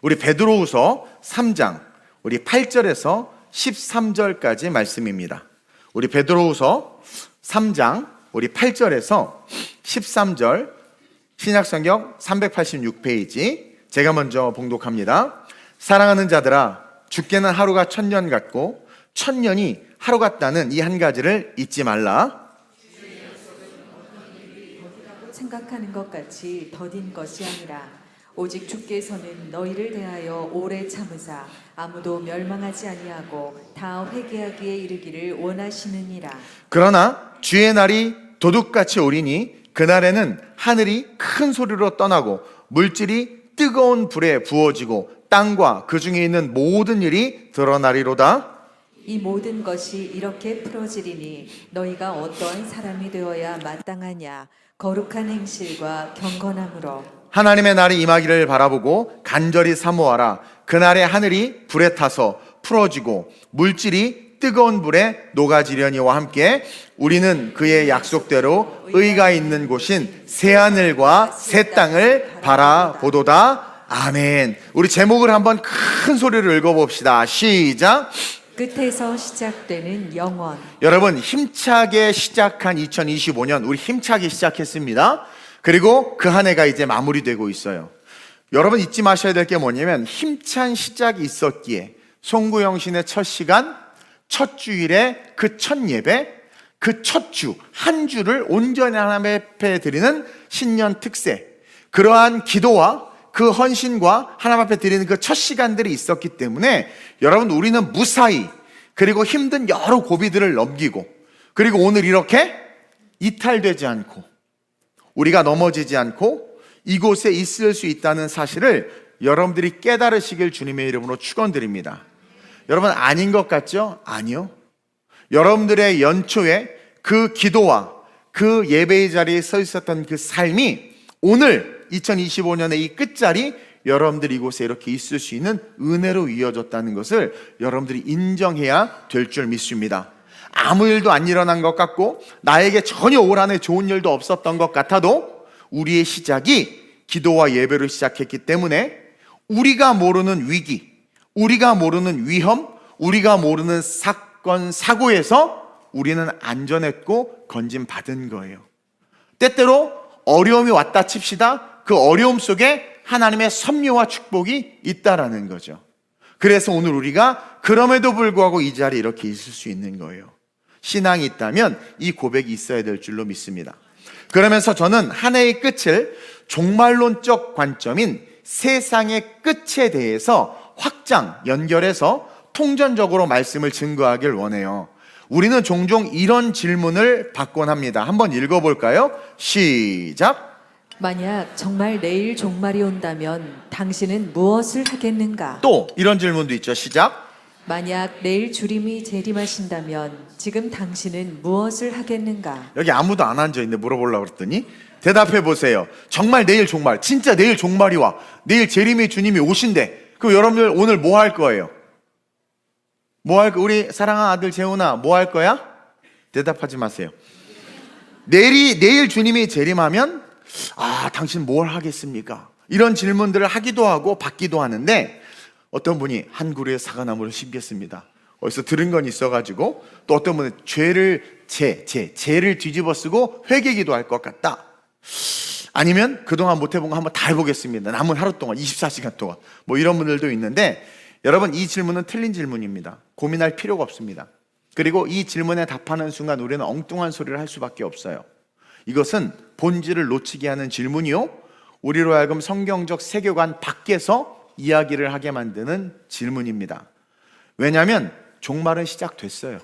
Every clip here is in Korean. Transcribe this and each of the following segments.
우리 베드로후서 3장 우리 8절에서 13절까지 말씀입니다. 우리 베드로후서 3장 우리 8절에서 13절, 신약성경 386페이지, 제가 먼저 봉독합니다. 사랑하는 자들아, 죽게는 하루가 1000년 같고 1000년이 하루 같다는 이 한 가지를 잊지 말라. 생각하는 것 같이 더딘 것이 아니라 오직 주께서는 너희를 대하여 오래 참으사 아무도 멸망하지 아니하고 다 회개하기에 이르기를 원하시느니라. 그러나 주의 날이 도둑같이 오리니 그날에는 하늘이 큰 소리로 떠나고 물질이 뜨거운 불에 부어지고 땅과 그 중에 있는 모든 일이 드러나리로다. 이 모든 것이 이렇게 풀어지리니 너희가 어떠한 사람이 되어야 마땅하냐. 거룩한 행실과 경건함으로 하나님의 날이 임하기를 바라보고 간절히 사모하라. 그날에 하늘이 불에 타서 풀어지고 물질이 뜨거운 불에 녹아지려니와 함께 우리는 그의 약속대로 의가 있는 곳인 새하늘과 새 땅을 바라보도다. 아멘. 우리 제목을 한번 큰 소리로 읽어봅시다. 시작. 끝에서 시작되는 영원. 여러분, 힘차게 시작한 2025년 우리 힘차게 시작했습니다. 그리고 그 한 해가 이제 마무리되고 있어요. 여러분 잊지 마셔야 될 게 뭐냐면 힘찬 시작이 있었기에 송구영신의 첫 시간, 첫 주일에 그 첫 예배, 그 첫 주, 한 주를 온전히 하나님 앞에 드리는 신년 특세, 그러한 기도와 그 헌신과 하나님 앞에 드리는 그 첫 시간들이 있었기 때문에 여러분 우리는 무사히 그리고 힘든 여러 고비들을 넘기고 그리고 오늘 이렇게 이탈되지 않고 우리가 넘어지지 않고 이곳에 있을 수 있다는 사실을 여러분들이 깨달으시길 주님의 이름으로 축원드립니다. 여러분 아닌 것 같죠? 아니요. 여러분들의 연초에 그 기도와 그 예배의 자리에 서 있었던 그 삶이 오늘 2025년의 이 끝자리 여러분들이 이곳에 이렇게 있을 수 있는 은혜로 이어졌다는 것을 여러분들이 인정해야 될 줄 믿습니다. 아무 일도 안 일어난 것 같고 나에게 전혀 올 한 해 좋은 일도 없었던 것 같아도 우리의 시작이 기도와 예배로 시작했기 때문에 우리가 모르는 위기, 우리가 모르는 위험, 우리가 모르는 사건, 사고에서 우리는 안전했고 건짐받은 거예요. 때때로 어려움이 왔다 칩시다. 그 어려움 속에 하나님의 섭리와 축복이 있다라는 거죠. 그래서 오늘 우리가 그럼에도 불구하고 이 자리에 이렇게 있을 수 있는 거예요. 신앙이 있다면 이 고백이 있어야 될 줄로 믿습니다. 그러면서 저는 한 해의 끝을 종말론적 관점인 세상의 끝에 대해서 확장, 연결해서 통전적으로 말씀을 증거하길 원해요. 우리는 종종 이런 질문을 받곤 합니다. 한번 읽어볼까요? 시작. 만약 정말 내일 종말이 온다면 당신은 무엇을 하겠는가? 또 이런 질문도 있죠. 시작. 만약 내일 주님이 재림하신다면 지금 당신은 무엇을 하겠는가? 여기 아무도 안 앉아있는데 물어보려고 그랬더니 대답해 보세요. 정말 내일 종말, 진짜 내일 종말이 와. 내일 재림의 주님이 오신대. 그럼 여러분들 오늘 뭐 할 거예요? 우리 사랑하는 아들 재훈아, 뭐 할 거야? 대답하지 마세요. 내일 주님이 재림하면 당신 뭘 하겠습니까? 이런 질문들을 하기도 하고 받기도 하는데 어떤 분이 한 그루의 사과나무를 심겠습니다. 어디서 들은 건 있어가지고 또 어떤 분은 죄를 뒤집어 쓰고 회개기도 할 것 같다. 아니면 그동안 못 해본 거 한번 다 해보겠습니다. 남은 하루 동안 24시간 동안 뭐 이런 분들도 있는데 여러분 이 질문은 틀린 질문입니다. 고민할 필요가 없습니다. 그리고 이 질문에 답하는 순간 우리는 엉뚱한 소리를 할 수밖에 없어요. 이것은 본질을 놓치게 하는 질문이요, 우리로 하여금 성경적 세계관 밖에서 이야기를 하게 만드는 질문입니다. 왜냐하면 종말은 시작됐어요.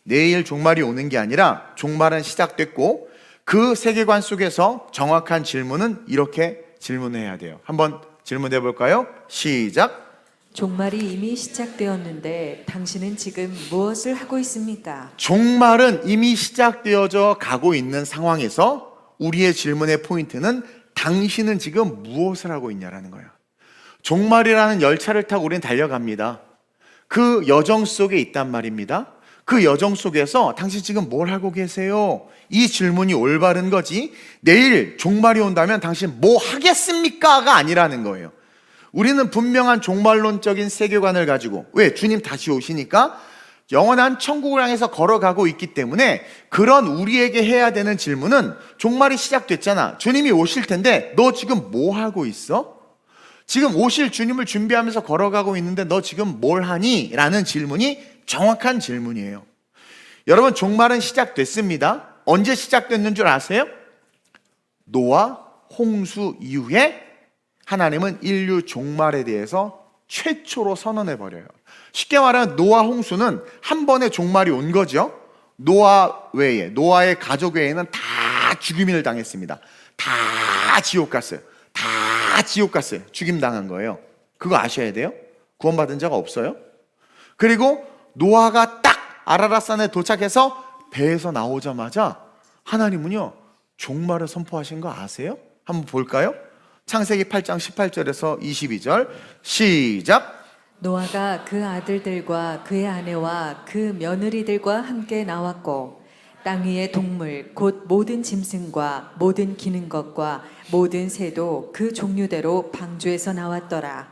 내일 종말이 오는 게 아니라 종말은 시작됐고 그 세계관 속에서 정확한 질문은 이렇게 질문해야 돼요. 한번 질문해 볼까요? 시작. 종말이 이미 시작되었는데 당신은 지금 무엇을 하고 있습니까? 종말은 이미 시작되어져 가고 있는 상황에서 우리의 질문의 포인트는 당신은 지금 무엇을 하고 있냐라는 거예요. 종말이라는 열차를 타고 우리는 달려갑니다. 그 여정 속에 있단 말입니다. 그 여정 속에서 당신 지금 뭘 하고 계세요? 이 질문이 올바른 거지 내일 종말이 온다면 당신 뭐 하겠습니까?가 아니라는 거예요. 우리는 분명한 종말론적인 세계관을 가지고, 왜? 주님 다시 오시니까 영원한 천국을 향해서 걸어가고 있기 때문에 그런 우리에게 해야 되는 질문은, 종말이 시작됐잖아. 주님이 오실 텐데 너 지금 뭐 하고 있어? 지금 오실 주님을 준비하면서 걸어가고 있는데 너 지금 뭘 하니? 라는 질문이 정확한 질문이에요. 여러분, 종말은 시작됐습니다. 언제 시작됐는 줄 아세요? 노아 홍수 이후에 하나님은 인류 종말에 대해서 최초로 선언해 버려요. 쉽게 말하면 노아 홍수는 한 번의 종말이 온 거죠. 노아 외에, 노아의 가족 외에는 다 죽임을 당했습니다. 다 지옥 갔어요. 다 지옥 갔어요. 죽임 당한 거예요. 그거 아셔야 돼요. 구원받은 자가 없어요. 그리고 노아가 딱 아라랏산에 도착해서 배에서 나오자마자 하나님은요, 종말을 선포하신 거 아세요? 한번 볼까요? 창세기 8장 18절에서 22절 시작. 노아가 그 아들들과 그의 아내와 그 며느리들과 함께 나왔고 땅 위의 동물 곧 모든 짐승과 모든 기는 것과 모든 새도 그 종류대로 방주에서 나왔더라.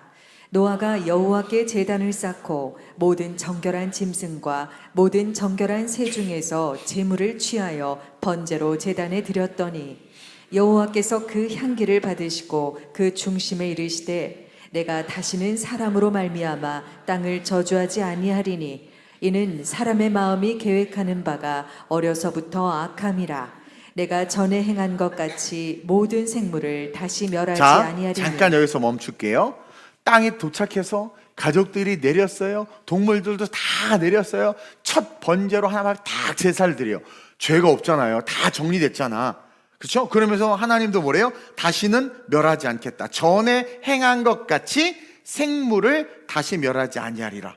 노아가 여호와께 제단을 쌓고 모든 정결한 짐승과 모든 정결한 새 중에서 제물을 취하여 번제로 제단에 드렸더니 여호와께서 그 향기를 받으시고 그 중심에 이르시되 내가 다시는 사람으로 말미암아 땅을 저주하지 아니하리니 이는 사람의 마음이 계획하는 바가 어려서부터 악함이라. 내가 전에 행한 것 같이 모든 생물을 다시 멸하지 자, 아니하리니. 잠깐 여기서 멈출게요. 땅에 도착해서 가족들이 내렸어요. 동물들도 다 내렸어요. 첫 번제로 하나만 딱 제사를 드려요. 죄가 없잖아요. 다 정리됐잖아. 그렇죠? 그러면서 하나님도 뭐래요? 다시는 멸하지 않겠다. 전에 행한 것 같이 생물을 다시 멸하지 아니하리라.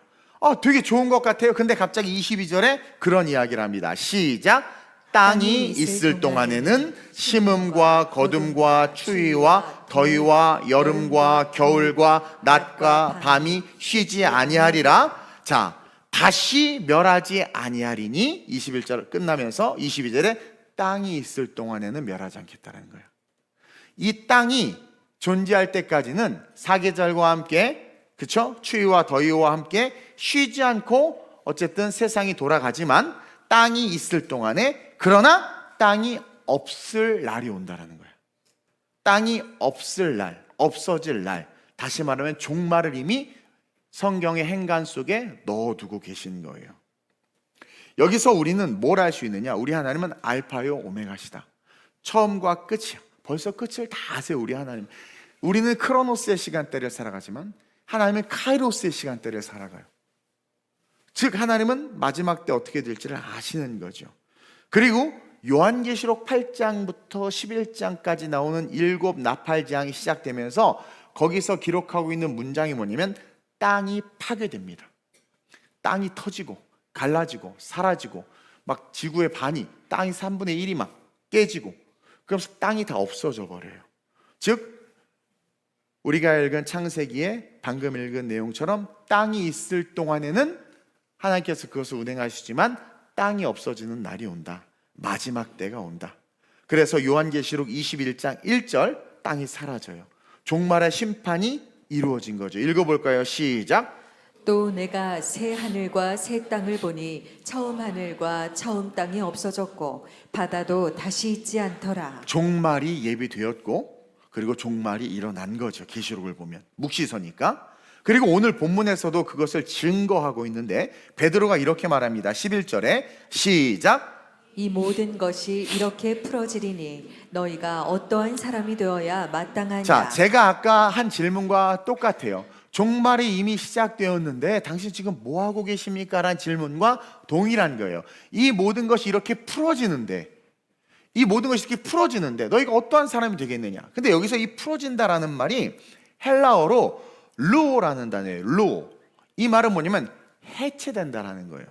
되게 좋은 것 같아요. 근데 갑자기 22절에 그런 이야기를 합니다. 시작. 땅이 있을 동안에는 심음과 거둠과 추위와 더위와 여름과 겨울과 낮과 밤이 쉬지 아니하리라. 자, 다시 멸하지 아니하리니 21절 끝나면서 22절에 땅이 있을 동안에는 멸하지 않겠다는 거예요. 이 땅이 존재할 때까지는 사계절과 함께, 그쵸? 추위와 더위와 함께 쉬지 않고 어쨌든 세상이 돌아가지만 땅이 있을 동안에, 그러나 땅이 없을 날이 온다라는 거예요. 땅이 없을 날, 없어질 날, 다시 말하면 종말을 이미 성경의 행간 속에 넣어두고 계신 거예요. 여기서 우리는 뭘 알 수 있느냐? 우리 하나님은 알파요 오메가시다. 처음과 끝이야. 벌써 끝을 다 아세요, 우리 하나님. 우리는 크로노스의 시간대를 살아가지만 하나님은 카이로스의 시간대를 살아가요. 즉 하나님은 마지막 때 어떻게 될지를 아시는 거죠. 그리고 요한계시록 8장부터 11장까지 나오는 7 나팔재앙이 시작되면서 거기서 기록하고 있는 문장이 뭐냐면 땅이 파괴됩니다. 땅이 터지고 갈라지고 사라지고 막 지구의 반이, 땅이 3분의 1이 막 깨지고, 그러면서 땅이 다 없어져 버려요. 즉 우리가 읽은 창세기에 방금 읽은 내용처럼 땅이 있을 동안에는 하나님께서 그것을 운행하시지만 땅이 없어지는 날이 온다. 마지막 때가 온다. 그래서 요한계시록 21장 1절 땅이 사라져요. 종말의 심판이 이루어진 거죠. 읽어볼까요? 시작. 또 내가 새 하늘과 새 땅을 보니 처음 하늘과 처음 땅이 없어졌고 바다도 다시 있지 않더라. 종말이 예비되었고 그리고 종말이 일어난 거죠. 계시록을 보면 묵시서니까. 그리고 오늘 본문에서도 그것을 증거하고 있는데 베드로가 이렇게 말합니다. 11절에 시작. 이 모든 것이 이렇게 풀어지리니 너희가 어떠한 사람이 되어야 마땅하냐. 자, 제가 아까 한 질문과 똑같아요. 종말이 이미 시작되었는데 당신 지금 뭐 하고 계십니까? 라는 질문과 동일한 거예요. 이 모든 것이 이렇게 풀어지는데, 이 모든 것이 이렇게 풀어지는데 너희가 어떠한 사람이 되겠느냐. 근데 여기서 이 풀어진다라는 말이 헬라어로 루오라는 단어예요. 루오. 이 말은 뭐냐면 해체된다라는 거예요.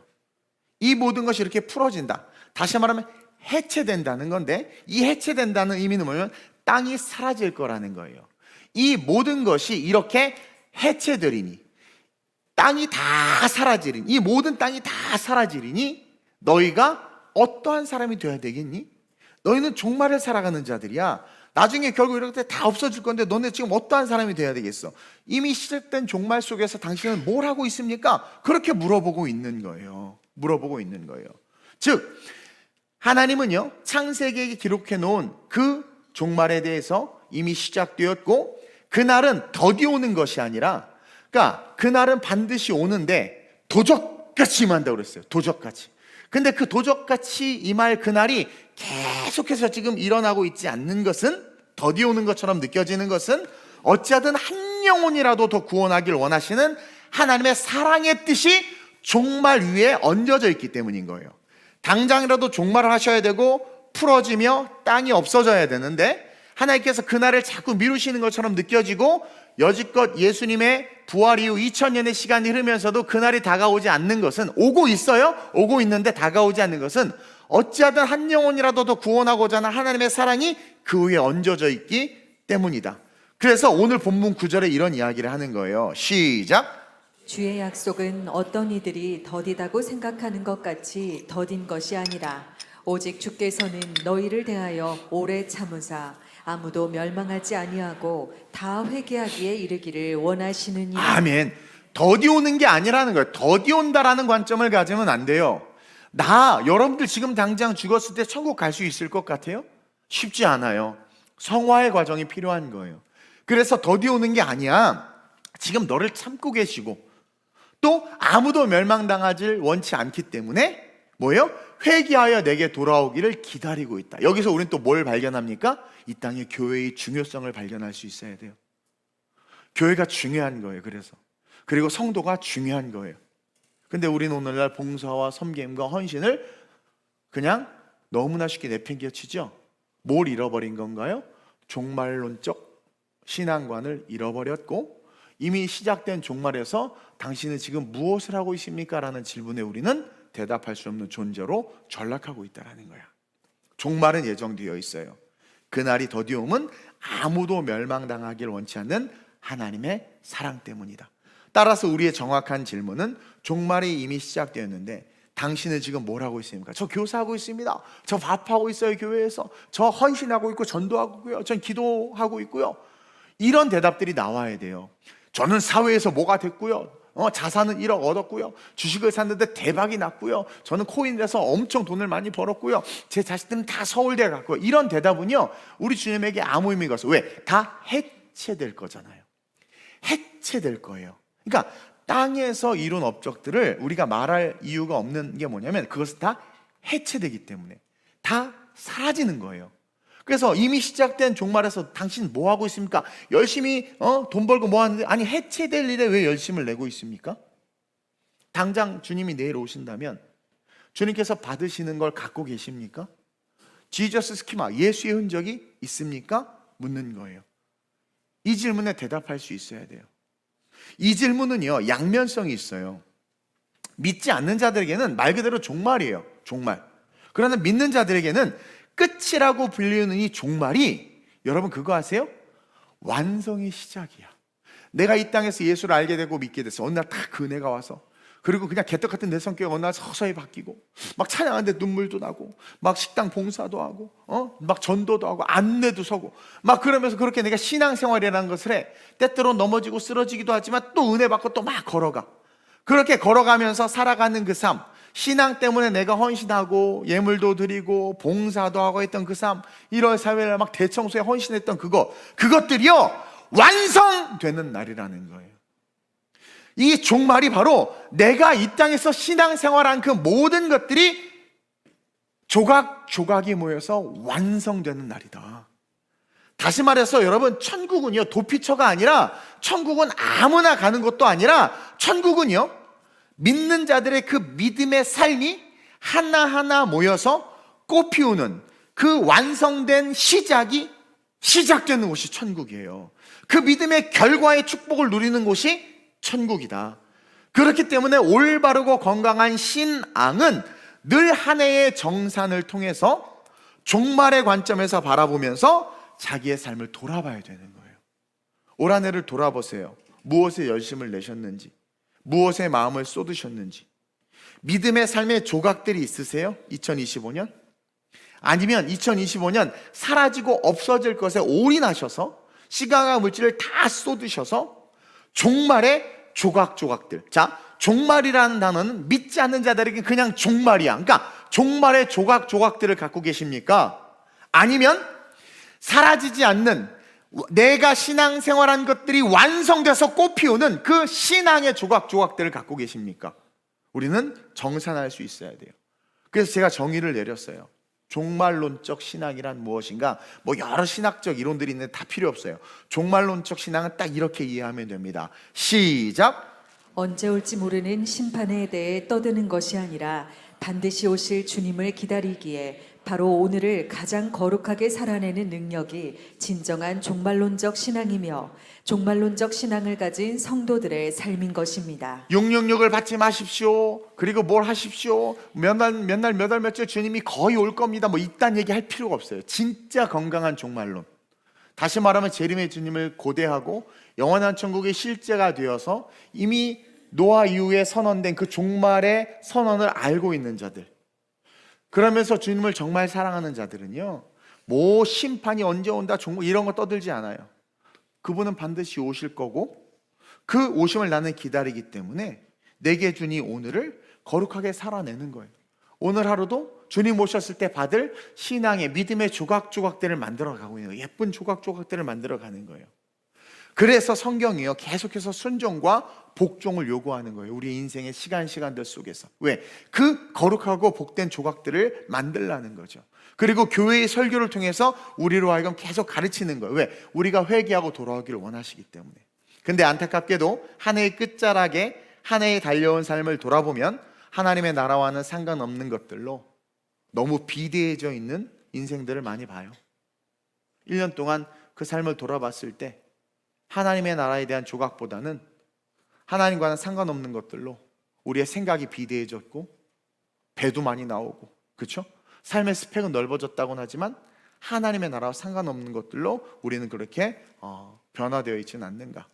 이 모든 것이 이렇게 풀어진다. 다시 말하면 해체된다는 건데, 이 해체된다는 의미는 뭐냐면 땅이 사라질 거라는 거예요. 이 모든 것이 이렇게 해체되리니, 땅이 다 사라지리니, 이 모든 땅이 다 사라지리니 너희가 어떠한 사람이 되어야 되겠니? 너희는 종말을 살아가는 자들이야. 나중에 결국 이렇게 다 없어질 건데 너네 지금 어떠한 사람이 돼야 되겠어? 이미 시작된 종말 속에서 당신은 뭘 하고 있습니까? 그렇게 물어보고 있는 거예요. 물어보고 있는 거예요. 즉 하나님은요, 창세기에 기록해 놓은 그 종말에 대해서 이미 시작되었고, 그날은 더디 오는 것이 아니라, 그러니까 그날은 반드시 오는데 도적같이 임한다고 그랬어요. 도적같이. 근데 그 도적같이 임할 그날이 계속해서 지금 일어나고 있지 않는 것은, 더디 오는 것처럼 느껴지는 것은 어찌하든 한 영혼이라도 더 구원하길 원하시는 하나님의 사랑의 뜻이 종말 위에 얹어져 있기 때문인 거예요. 당장이라도 종말을 하셔야 되고 풀어지며 땅이 없어져야 되는데 하나님께서 그날을 자꾸 미루시는 것처럼 느껴지고, 여지껏 예수님의 부활 이후 2000년의 시간이 흐르면서도 그날이 다가오지 않는 것은, 오고 있어요. 오고 있는데 다가오지 않는 것은 어찌하든 한 영혼이라도 더 구원하고자 하는 하나님의 사랑이 그 위에 얹어져 있기 때문이다. 그래서 오늘 본문 9절에 이런 이야기를 하는 거예요. 시작. 주의 약속은 어떤 이들이 더디다고 생각하는 것 같이 더딘 것이 아니라 오직 주께서는 너희를 대하여 오래 참으사 아무도 멸망하지 아니하고 다 회개하기에 이르기를 원하시느니라. 아멘. 더디 오는 게 아니라는 거예요. 더디 온다라는 관점을 가지면 안 돼요. 여러분들 지금 당장 죽었을 때 천국 갈 수 있을 것 같아요? 쉽지 않아요. 성화의 과정이 필요한 거예요. 그래서 더디 오는 게 아니야. 지금 너를 참고 계시고 또 아무도 멸망당하질 원치 않기 때문에 뭐예요? 회개하여 내게 돌아오기를 기다리고 있다. 여기서 우리는 또 뭘 발견합니까? 이 땅의 교회의 중요성을 발견할 수 있어야 돼요. 교회가 중요한 거예요. 그리고 성도가 중요한 거예요. 근데 우리는 오늘날 봉사와 섬김과 헌신을 그냥 너무나 쉽게 내팽개치죠. 뭘 잃어버린 건가요? 종말론적 신앙관을 잃어버렸고, 이미 시작된 종말에서 당신은 지금 무엇을 하고 있습니까? 라는 질문에 우리는 대답할 수 없는 존재로 전락하고 있다는 거야. 종말은 예정되어 있어요. 그날이 더디 오면 아무도 멸망당하길 원치 않는 하나님의 사랑 때문이다. 따라서 우리의 정확한 질문은, 종말이 이미 시작되었는데 당신은 지금 뭘 하고 있습니까? 저 교사하고 있습니다. 저 밥하고 있어요. 교회에서. 저 헌신하고 있고 전도하고 있고요. 전 기도하고 있고요. 이런 대답들이 나와야 돼요. 저는 사회에서 뭐가 됐고요. 자산은 1억 얻었고요. 주식을 샀는데 대박이 났고요. 저는 코인에서 엄청 돈을 많이 벌었고요. 제 자식들은 다 서울대 갔고요. 이런 대답은요, 우리 주님에게 아무 의미가 없어요. 왜? 다 해체될 거잖아요. 해체될 거예요. 그러니까 땅에서 이룬 업적들을 우리가 말할 이유가 없는 게 뭐냐면 그것은 다 해체되기 때문에 다 사라지는 거예요. 그래서 이미 시작된 종말에서 당신 뭐 하고 있습니까? 열심히 돈 벌고 뭐 하는데, 아니 해체될 일에 왜 열심을 내고 있습니까? 당장 주님이 내일 오신다면 주님께서 받으시는 걸 갖고 계십니까? 지저스 스키마, 예수의 흔적이 있습니까? 묻는 거예요. 이 질문에 대답할 수 있어야 돼요. 이 질문은요, 양면성이 있어요. 믿지 않는 자들에게는 말 그대로 종말이에요. 종말. 그러나 믿는 자들에게는 끝이라고 불리는 이 종말이, 여러분 그거 아세요? 완성의 시작이야. 내가 이 땅에서 예수를 알게 되고 믿게 됐어. 어느 날 다 그 은혜가 와서, 그리고 그냥 개떡 같은 내 성격이 어느 날 서서히 바뀌고, 막 찬양하는데 눈물도 나고, 막 식당 봉사도 하고, 막 전도도 하고, 안내도 서고, 막 그러면서 그렇게 내가 신앙생활이라는 것을 해. 때때로 넘어지고 쓰러지기도 하지만 또 은혜 받고 또 막 걸어가. 그렇게 걸어가면서 살아가는 그 삶, 신앙 때문에 내가 헌신하고 예물도 드리고 봉사도 하고 했던 그 삶, 1월 4일 막 대청소에 헌신했던 그것들이요, 완성되는 날이라는 거예요. 이 종말이 바로 내가 이 땅에서 신앙생활한 그 모든 것들이 조각조각이 모여서 완성되는 날이다. 다시 말해서 여러분, 천국은요, 도피처가 아니라, 천국은 아무나 가는 것도 아니라, 천국은요, 믿는 자들의 그 믿음의 삶이 하나하나 모여서 꽃 피우는 그 완성된 시작이 시작되는 곳이 천국이에요. 그 믿음의 결과의 축복을 누리는 곳이 천국이다. 그렇기 때문에 올바르고 건강한 신앙은 늘 한 해의 정산을 통해서 종말의 관점에서 바라보면서 자기의 삶을 돌아봐야 되는 거예요. 올 한 해를 돌아보세요. 무엇에 열심을 내셨는지, 무엇에 마음을 쏟으셨는지. 믿음의 삶의 조각들이 있으세요? 2025년? 아니면 2025년 사라지고 없어질 것에 올인하셔서 시간과 물질을 다 쏟으셔서 종말의 조각조각들. 자, 종말이라는 단어는 믿지 않는 자들에게 그냥 종말이야. 그러니까 종말의 조각조각들을 갖고 계십니까? 아니면 사라지지 않는 내가 신앙생활한 것들이 완성돼서 꽃피우는 그 신앙의 조각조각들을 갖고 계십니까? 우리는 정산할 수 있어야 돼요. 그래서 제가 정의를 내렸어요. 종말론적 신앙이란 무엇인가? 뭐 여러 신학적 이론들이 있는데 다 필요 없어요. 종말론적 신앙은 딱 이렇게 이해하면 됩니다. 시작. 언제 올지 모르는 심판에 대해 떠드는 것이 아니라 반드시 오실 주님을 기다리기에 바로 오늘을 가장 거룩하게 살아내는 능력이 진정한 종말론적 신앙이며 종말론적 신앙을 가진 성도들의 삶인 것입니다. 666을 받지 마십시오. 그리고 뭘 하십시오. 몇 월 며칠 주님이 거의 올 겁니다. 뭐 이딴 얘기 할 필요가 없어요. 진짜 건강한 종말론. 다시 말하면 재림의 주님을 고대하고 영원한 천국의 실제가 되어서 이미 노아 이후에 선언된 그 종말의 선언을 알고 있는 자들, 그러면서 주님을 정말 사랑하는 자들은요, 뭐 심판이 언제 온다 이런 거 떠들지 않아요. 그분은 반드시 오실 거고 그 오심을 나는 기다리기 때문에 내게 주니 오늘을 거룩하게 살아내는 거예요. 오늘 하루도 주님 오셨을 때 받을 신앙의 믿음의 조각조각들을 만들어가고 있는 거예요. 예쁜 조각조각들을 만들어가는 거예요. 그래서 성경이요, 계속해서 순종과 복종을 요구하는 거예요. 우리 인생의 시간들 속에서. 왜? 그 거룩하고 복된 조각들을 만들라는 거죠. 그리고 교회의 설교를 통해서 우리로 하여금 계속 가르치는 거예요. 왜? 우리가 회개하고 돌아오기를 원하시기 때문에. 근데 안타깝게도 한 해의 끝자락에 한 해에 달려온 삶을 돌아보면 하나님의 나라와는 상관없는 것들로 너무 비대해져 있는 인생들을 많이 봐요. 1년 동안 그 삶을 돌아봤을 때 하나님의 나라에 대한 조각보다는 하나님과는 상관없는 것들로 우리의 생각이 비대해졌고 배도 많이 나오고, 그렇죠? 삶의 스펙은 넓어졌다고는 하지만 하나님의 나라와 상관없는 것들로 우리는 그렇게 변화되어 있지는 않는가.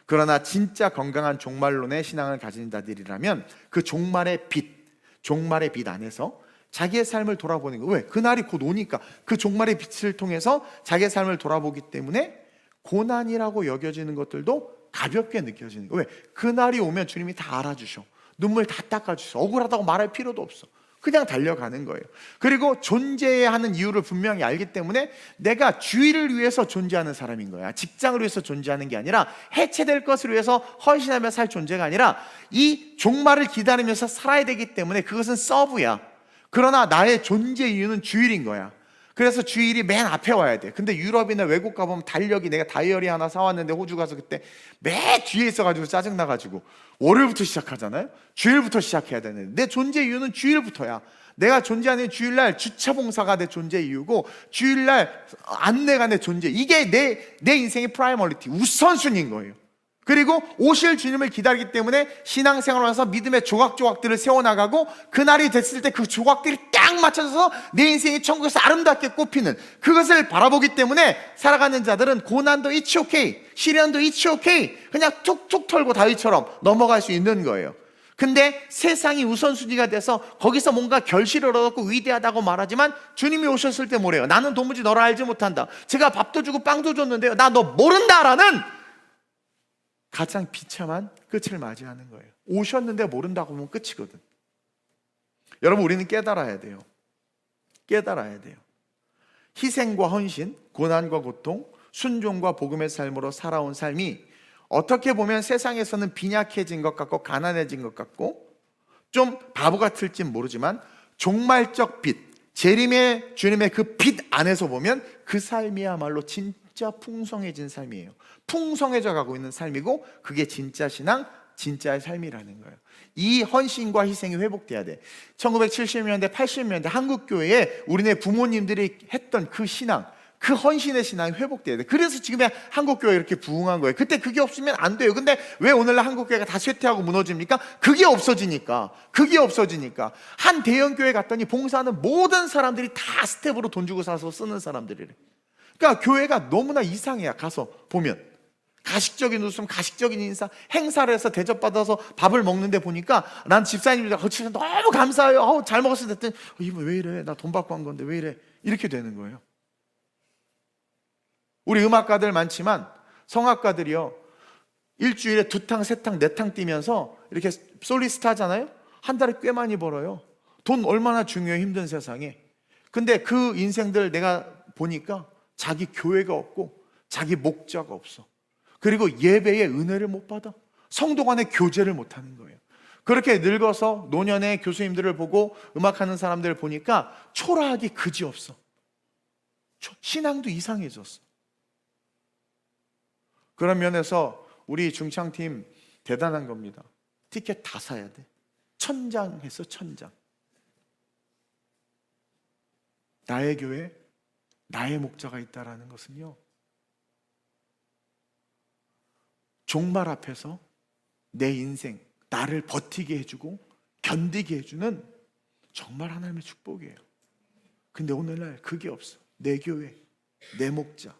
그러나 진짜 건강한 종말론의 신앙을 가진 자들이라면 그 종말의 빛 안에서 자기의 삶을 돌아보는 거예요. 왜? 그날이 곧 오니까 그 종말의 빛을 통해서 자기의 삶을 돌아보기 때문에 고난이라고 여겨지는 것들도 가볍게 느껴지는 거예요. 왜? 그날이 오면 주님이 다 알아주셔. 눈물 다 닦아주셔. 억울하다고 말할 필요도 없어. 그냥 달려가는 거예요. 그리고 존재해야 하는 이유를 분명히 알기 때문에 내가 주의를 위해서 존재하는 사람인 거야. 직장을 위해서 존재하는 게 아니라 해체될 것을 위해서 헌신하며 살 존재가 아니라 이 종말을 기다리면서 살아야 되기 때문에 그것은 서브야. 그러나 나의 존재 이유는 주일인 거야. 그래서 주일이 맨 앞에 와야 돼. 근데 유럽이나 외국 가보면 달력이, 내가 다이어리 하나 사왔는데 호주 가서 그때 맨 뒤에 있어가지고 짜증나가지고 월요일부터 시작하잖아요. 주일부터 시작해야 되는데 내 존재 이유는 주일부터야. 내가 존재하는 주일날 주차 봉사가 내 존재 이유고 주일날 안내가 내 존재, 이게 내 인생의 프라이머리티, 우선순위인 거예요. 그리고 오실 주님을 기다리기 때문에 신앙생활을 하면서 믿음의 조각조각들을 세워나가고 그날이 됐을 때 그 조각들이 딱 맞춰져서 내 인생이 천국에서 아름답게 꽃피는 그것을 바라보기 때문에 살아가는 자들은 고난도 it's okay, 시련도 it's okay, 그냥 툭툭 털고 다윗처럼 넘어갈 수 있는 거예요. 근데 세상이 우선순위가 돼서 거기서 뭔가 결실을 얻었고 위대하다고 말하지만 주님이 오셨을 때 뭐래요? 나는 도무지 너를 알지 못한다. 제가 밥도 주고 빵도 줬는데요, 나 너 모른다라는 가장 비참한 끝을 맞이하는 거예요. 오셨는데 모른다고 하면 끝이거든. 여러분, 우리는 깨달아야 돼요. 희생과 헌신, 고난과 고통, 순종과 복음의 삶으로 살아온 삶이 어떻게 보면 세상에서는 빈약해진 것 같고 가난해진 것 같고 좀 바보 같을지 모르지만 종말적 빛, 재림의 주님의 그 빛 안에서 보면 그 삶이야말로 진짜 풍성해진 삶이에요. 풍성해져 가고 있는 삶이고 그게 진짜 신앙, 진짜의 삶이라는 거예요. 이 헌신과 희생이 회복돼야 돼. 1970년대, 80년대 한국교회에 우리네 부모님들이 했던 그 신앙, 그 헌신의 신앙이 회복돼야 돼. 그래서 지금의 한국교회 이렇게 부흥한 거예요. 그때 그게 없으면 안 돼요. 근데 왜 오늘날 한국교회가 다 쇠퇴하고 무너집니까? 그게 없어지니까. 한 대형교회 갔더니 봉사하는 모든 사람들이 다 스텝으로 돈 주고 사서 쓰는 사람들이래. 그러니까 교회가 너무나 이상해요. 가서 보면 가식적인 웃음, 가식적인 인사, 행사를 해서 대접받아서 밥을 먹는데 보니까 난 집사님들 진짜 너무 감사해요. 잘 먹었을 때 이분 왜 이래? 나 돈 받고 한 건데 왜 이래? 이렇게 되는 거예요. 우리 음악가들 많지만 성악가들이요, 일주일에 2탕, 3탕, 4탕 뛰면서 이렇게 솔리스트 하잖아요. 한 달에 꽤 많이 벌어요. 돈 얼마나 중요해, 힘든 세상에. 근데 그 인생들 내가 보니까 자기 교회가 없고 자기 목자가 없어. 그리고 예배의 은혜를 못 받아. 성도 간의 교제를 못 하는 거예요. 그렇게 늙어서 노년의 교수님들을 보고 음악하는 사람들을 보니까 초라하기 그지없어. 신앙도 이상해졌어. 그런 면에서 우리 중창팀 대단한 겁니다. 티켓 다 사야 돼. 1000장 해서 1000장. 나의 교회, 나의 목자가 있다라는 것은요, 종말 앞에서 내 인생, 나를 버티게 해주고 견디게 해주는 정말 하나님의 축복이에요. 근데 오늘날 그게 없어. 내 교회, 내 목자.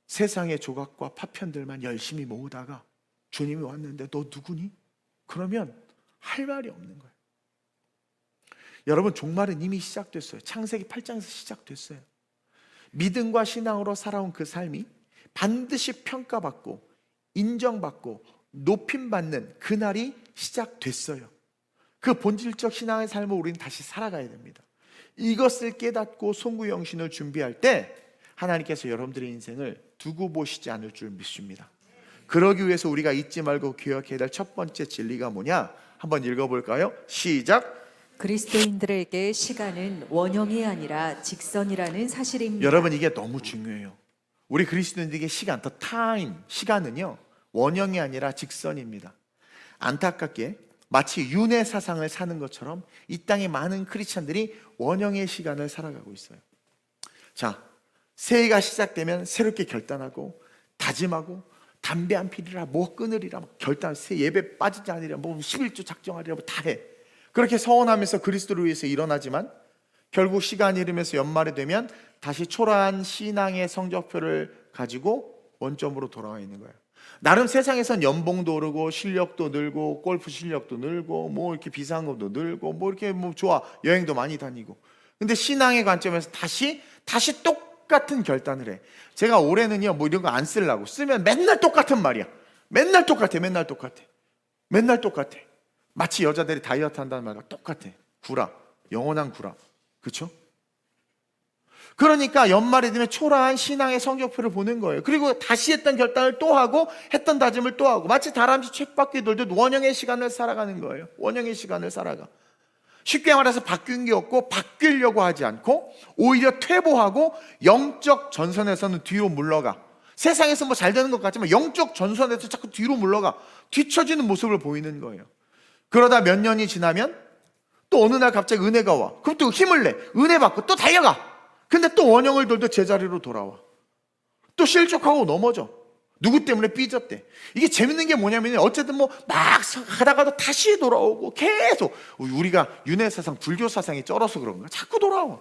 세상의 조각과 파편들만 열심히 모으다가 주님이 왔는데 너 누구니? 그러면 할 말이 없는 거예요. 여러분, 종말은 이미 시작됐어요. 창세기 8장에서 시작됐어요. 믿음과 신앙으로 살아온 그 삶이 반드시 평가받고 인정받고 높임받는 그날이 시작됐어요. 그 본질적 신앙의 삶을 우리는 다시 살아가야 됩니다. 이것을 깨닫고 송구영신을 준비할 때 하나님께서 여러분들의 인생을 두고 보시지 않을 줄 믿습니다. 그러기 위해서 우리가 잊지 말고 기억해야 될 첫 번째 진리가 뭐냐? 한번 읽어볼까요? 시작! 그리스도인들에게 시간은 원형이 아니라 직선이라는 사실입니다. 여러분, 이게 너무 중요해요. 우리 그리스도인들에게 시간, the time, 시간은요, 원형이 아니라 직선입니다. 안타깝게 마치 윤회 사상을 사는 것처럼 이 땅의 많은 크리스찬들이 원형의 시간을 살아가고 있어요. 자, 새해가 시작되면 새롭게 결단하고 다짐하고 담배 안 피리라, 뭐 끊으리라, 결단, 새 예배 빠지지 않으리라, 뭐 11조 작정하리라, 뭐 다 해. 그렇게 서원하면서 그리스도를 위해서 일어나지만 결국 시간이 흐르면서 연말이 되면 다시 초라한 신앙의 성적표를 가지고 원점으로 돌아와 있는 거예요. 나름 세상에선 연봉도 오르고 실력도 늘고 골프 실력도 늘고 뭐 이렇게 비상금도 늘고 뭐 이렇게 뭐 좋아, 여행도 많이 다니고. 근데 신앙의 관점에서 다시 똑같은 결단을 해. 제가 올해는요, 뭐 이런 거 안 쓰려고, 쓰면 맨날 똑같은 말이야. 맨날 똑같아. 마치 여자들이 다이어트 한다는 말과 똑같아. 구라, 영원한 구라. 그렇죠? 그러니까 연말이 되면 초라한 신앙의 성적표를 보는 거예요. 그리고 다시 했던 결단을 또 하고 했던 다짐을 또 하고, 마치 다람쥐 쳇바퀴 돌듯 원형의 시간을 살아가는 거예요. 원형의 시간을 살아가. 쉽게 말해서 바뀐 게 없고 바뀌려고 하지 않고 오히려 퇴보하고 영적 전선에서는 뒤로 물러가. 세상에서 뭐 잘 되는 것 같지만 영적 전선에서 자꾸 뒤로 물러가 뒤처지는 모습을 보이는 거예요. 그러다 몇 년이 지나면 또 어느 날 갑자기 은혜가 와. 그럼 또 힘을 내. 은혜 받고 또 달려가. 근데 또 원형을 돌듯 제자리로 돌아와. 또 실족하고 넘어져. 누구 때문에 삐졌대. 이게 재밌는 게 뭐냐면 어쨌든 뭐 막 가다가도 다시 돌아오고 계속. 우리가 윤회 사상, 불교 사상이 쩔어서 그런가? 자꾸 돌아와.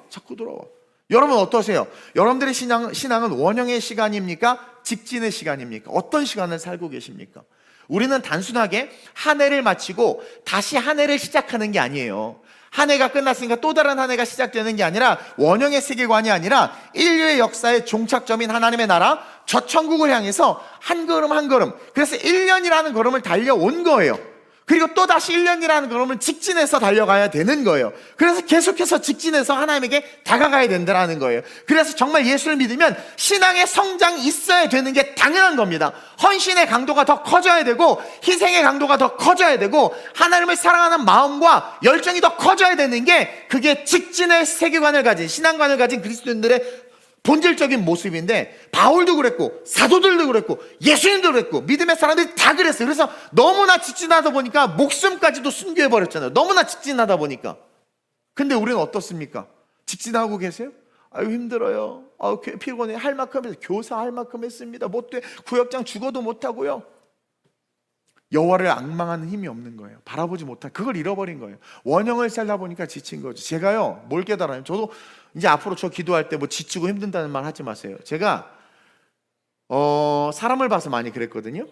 여러분 어떠세요? 여러분들의 신앙은 원형의 시간입니까? 직진의 시간입니까? 어떤 시간을 살고 계십니까? 우리는 단순하게 한 해를 마치고 다시 한 해를 시작하는 게 아니에요. 한 해가 끝났으니까 또 다른 한 해가 시작되는 게 아니라 원형의 세계관이 아니라 인류의 역사의 종착점인 하나님의 나라 저 천국을 향해서 한 걸음 한 걸음, 그래서 1년이라는 걸음을 달려온 거예요. 그리고 또 다시 1년이라는 걸음을 직진해서 달려가야 되는 거예요. 그래서 계속해서 직진해서 하나님에게 다가가야 된다는 거예요. 그래서 정말 예수를 믿으면 신앙의 성장이 있어야 되는 게 당연한 겁니다. 헌신의 강도가 더 커져야 되고 희생의 강도가 더 커져야 되고 하나님을 사랑하는 마음과 열정이 더 커져야 되는 게, 그게 직진의 세계관을 가진, 신앙관을 가진 그리스도인들의 본질적인 모습인데, 바울도 그랬고 사도들도 그랬고 예수님도 그랬고 믿음의 사람들이 다 그랬어요. 그래서 너무나 직진하다 보니까 목숨까지도 순교해버렸잖아요. 너무나 직진하다 보니까. 근데 우리는 어떻습니까? 직진하고 계세요? 아유 힘들어요, 아유 피곤해, 할 만큼 했어요. 교사 할 만큼 했습니다. 못돼, 구역장 죽어도 못하고요. 여호와를 앙망하는 힘이 없는 거예요. 바라보지 못한, 그걸 잃어버린 거예요. 원형을 살다 보니까 지친 거죠. 제가요, 뭘 깨달아요? 저도 이제 앞으로 저 기도할 때 뭐 지치고 힘든다는 말 하지 마세요. 제가 사람을 봐서 많이 그랬거든요.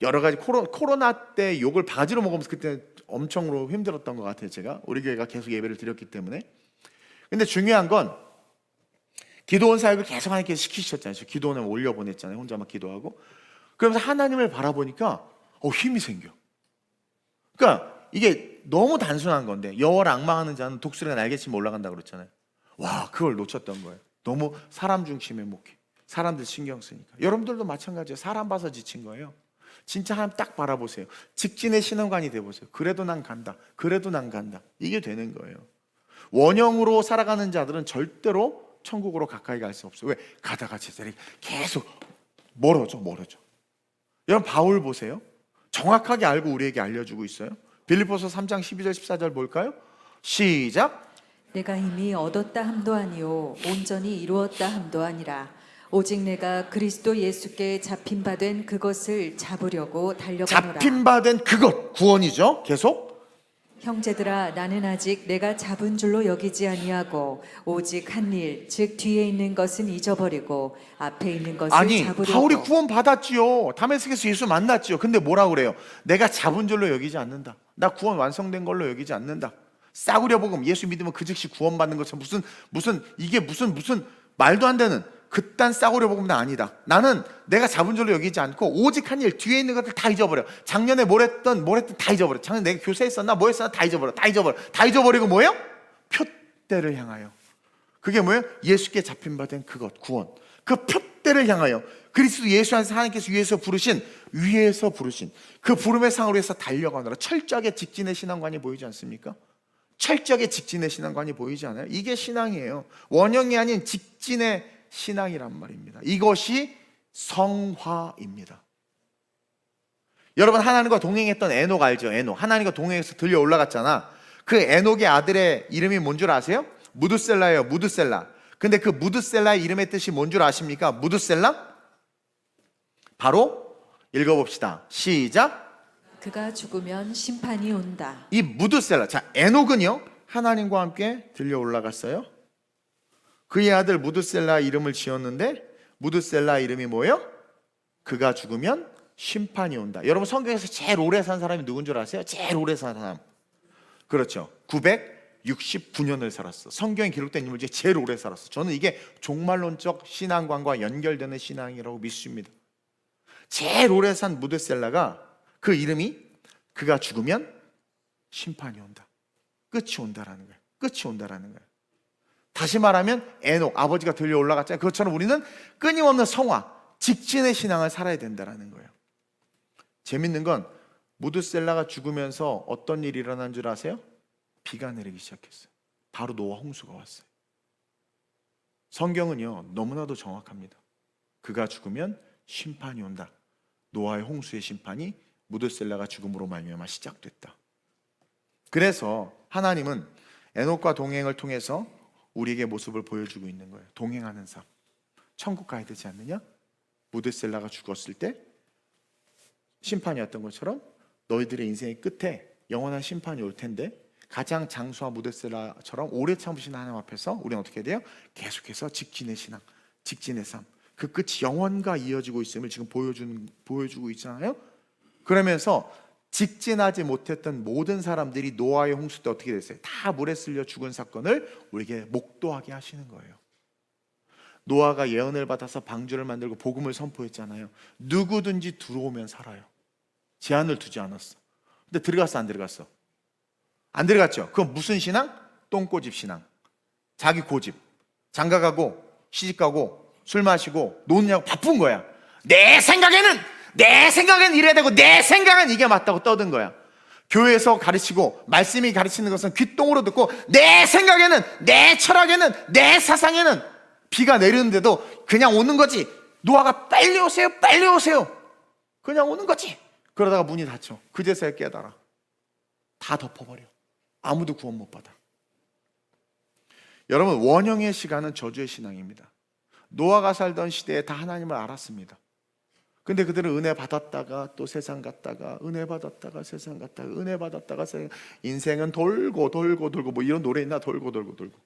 여러 가지 코로나 때 욕을 바가지로 먹으면서 그때 엄청으로 힘들었던 것 같아요. 제가 우리 교회가 계속 예배를 드렸기 때문에. 근데 중요한 건 기도원 사역을 계속 하나님께서 시키셨잖아요. 기도원을 올려보냈잖아요. 혼자 막 기도하고. 그러면서 하나님을 바라보니까 힘이 생겨. 그러니까 이게 너무 단순한 건데, 여호와를 앙망하는 자는 독수리가 날개치면 올라간다고 그랬잖아요. 와, 그걸 놓쳤던 거예요. 너무 사람 중심의 목회, 사람들 신경 쓰니까. 여러분들도 마찬가지예요. 사람 봐서 지친 거예요. 진짜 하나님 딱 바라보세요. 직진의 신앙관이 돼보세요. 그래도 난 간다, 그래도 난 간다, 이게 되는 거예요. 원형으로 살아가는 자들은 절대로 천국으로 가까이 갈 수 없어요. 왜? 가다가 제자리 계속 멀어져. 여러분 바울 보세요. 정확하게 알고 우리에게 알려주고 있어요. 빌립보서 3장 12절 14절 볼까요? 시작. 내가 이미 얻었다 함도 아니요 온전히 이루었다 함도 아니라 오직 내가 그리스도 예수께 잡힌 바 된 그것을 잡으려고 달려가노라. 잡힌 바 된 그것, 구원이죠. 계속. 형제들아, 나는 아직 내가 잡은 줄로 여기지 아니하고 오직 한 일, 즉 뒤에 있는 것은 잊어버리고 앞에 있는 것을 아니, 잡으려고. 바울이 구원 받았지요. 다메섹에서 예수 만났지요. 근데 뭐라 그래요? 내가 잡은 줄로 여기지 않는다. 나 구원 완성된 걸로 여기지 않는다. 싸구려 복음, 예수 믿으면 그 즉시 구원 받는 것처럼 무슨 말도 안 되는 그딴 싸구려 복음은 아니다. 나는 내가 잡은 줄로 여기지 않고 오직 한 일, 뒤에 있는 것들 다 잊어버려. 작년에 뭘 했던 다 잊어버려. 작년에 내가 교세했었나 뭐 했었나 다 잊어버리고 뭐예요? 표대를 향하여. 그게 뭐예요? 예수께 잡힌 바 된 그것, 구원. 그 표대를 향하여 그리스도 예수 안에서 하나님께서 위에서 부르신 그 부름의 상을 위해서 달려가느라 철저하게 직진의 신앙관이 보이지 않습니까? 철저하게 직진의 신앙관이 보이지 않아요? 이게 신앙이에요. 원형이 아닌 직진의 신앙이란 말입니다. 이것이 성화입니다. 여러분, 하나님과 동행했던 에녹 알죠? 에녹. 하나님과 동행해서 들려 올라갔잖아. 그 에녹의 아들의 이름이 뭔 줄 아세요? 무드셀라예요. 무드셀라. 근데 그 무드셀라의 이름의 뜻이 뭔 줄 아십니까? 무드셀라? 바로 읽어봅시다. 시작. 그가 죽으면 심판이 온다. 이 무드셀라. 자, 에녹은요, 하나님과 함께 들려 올라갔어요. 그의 아들 무드셀라 이름을 지었는데, 무드셀라 이름이 뭐예요? 그가 죽으면 심판이 온다. 여러분, 성경에서 제일 오래 산 사람이 누군 줄 아세요? 제일 오래 산 사람. 그렇죠. 969년을 살았어. 성경에 기록된 인물 중에 제일 오래 살았어. 저는 이게 종말론적 신앙관과 연결되는 신앙이라고 믿습니다. 제일 오래 산 무드셀라가, 그 이름이, 그가 죽으면 심판이 온다. 끝이 온다라는 거예요. 다시 말하면 에녹, 아버지가 들려 올라갔잖아요. 그것처럼 우리는 끊임없는 성화, 직진의 신앙을 살아야 된다는 거예요. 재밌는 건 무드셀라가 죽으면서 어떤 일이 일어난 줄 아세요? 비가 내리기 시작했어요. 바로 노아 홍수가 왔어요. 성경은요, 너무나도 정확합니다. 그가 죽으면 심판이 온다. 노아의 홍수의 심판이 무드셀라가 죽음으로 말미암아 시작됐다. 그래서 하나님은 에녹과 동행을 통해서 우리에게 모습을 보여주고 있는 거예요. 동행하는 삶. 천국 가야 되지 않느냐? 무드셀라가 죽었을 때 심판이 왔던 것처럼 너희들의 인생의 끝에 영원한 심판이 올 텐데, 가장 장수와 무드셀라처럼 오래 참으신 하나님 앞에서 우리는 어떻게 돼요? 계속해서 직진의 신앙, 직진의 삶, 그 끝이 영원과 이어지고 있음을 지금 보여주고 있잖아요. 그러면서 직진하지 못했던 모든 사람들이 노아의 홍수 때 어떻게 됐어요? 다 물에 쓸려 죽은 사건을 우리에게 목도하게 하시는 거예요. 노아가 예언을 받아서 방주를 만들고 복음을 선포했잖아요. 누구든지 들어오면 살아요. 제한을 두지 않았어. 근데 들어갔어, 안 들어갔어? 안 들어갔죠. 그건 무슨 신앙? 똥꼬집 신앙. 자기 고집. 장가가고 시집가고 술 마시고 노느냐고 바쁜 거야. 내 생각에는 이래야 되고, 내 생각은 이게 맞다고 떠든 거야. 교회에서 가르치고 말씀이 가르치는 것은 귓동으로 듣고, 내 생각에는, 내 철학에는, 내 사상에는 비가 내리는데도 그냥 오는 거지. 노아가 빨리 오세요. 그냥 오는 거지. 그러다가 문이 닫혀. 그제서야 깨달아. 다 덮어버려. 아무도 구원 못 받아. 여러분, 원형의 시간은 저주의 신앙입니다. 노아가 살던 시대에 다 하나님을 알았습니다. 근데 그들은 은혜 받았다가 또 세상 갔다가, 은혜 받았다가 세상 갔다가, 은혜 받았다가 세상. 인생은 돌고 돌고 돌고, 뭐 이런 노래 있나? 돌고 돌고 돌고.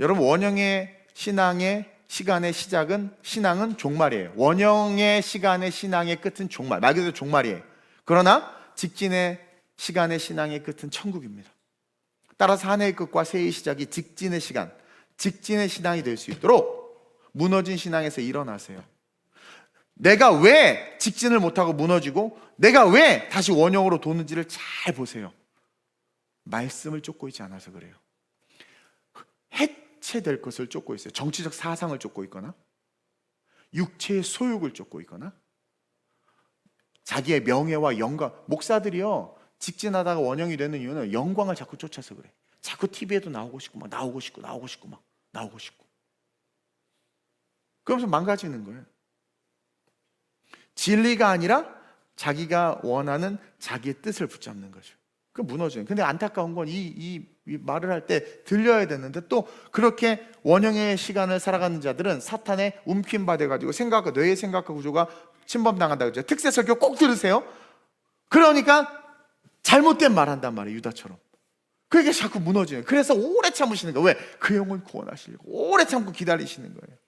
여러분, 원형의 신앙의 시간의 시작은, 신앙은 종말이에요. 원형의 시간의 신앙의 끝은 종말, 말 그대로 종말이에요. 그러나 직진의 시간의 신앙의 끝은 천국입니다. 따라서 한 해의 끝과 새해의 시작이 직진의 시간, 직진의 신앙이 될 수 있도록 무너진 신앙에서 일어나세요. 내가 왜 직진을 못하고 무너지고 내가 왜 다시 원형으로 도는지를 잘 보세요. 말씀을 쫓고 있지 않아서 그래요. 해체될 것을 쫓고 있어요. 정치적 사상을 쫓고 있거나, 육체의 소욕을 쫓고 있거나, 자기의 명예와 영광. 목사들이요, 직진하다가 원형이 되는 이유는 영광을 자꾸 쫓아서 그래. 자꾸 TV에도 나오고 싶고 막 나오고 싶고 나오고 싶고 막 나오고 싶고. 그러면서 망가지는 거예요. 진리가 아니라 자기가 원하는 자기의 뜻을 붙잡는 거죠. 그 무너져요. 근데 안타까운 건 이 말을 할 때 들려야 되는데, 또 그렇게 원형의 시간을 살아가는 자들은 사탄의 움킴 받아가지고 생각과 뇌의 생각과 구조가 침범당한다고 그러죠. 특세 설교 꼭 들으세요. 그러니까 잘못된 말 한단 말이에요, 유다처럼. 그게 자꾸 무너져요. 그래서 오래 참으시는 거예요. 왜? 그 영혼 구원하시려고 오래 참고 기다리시는 거예요.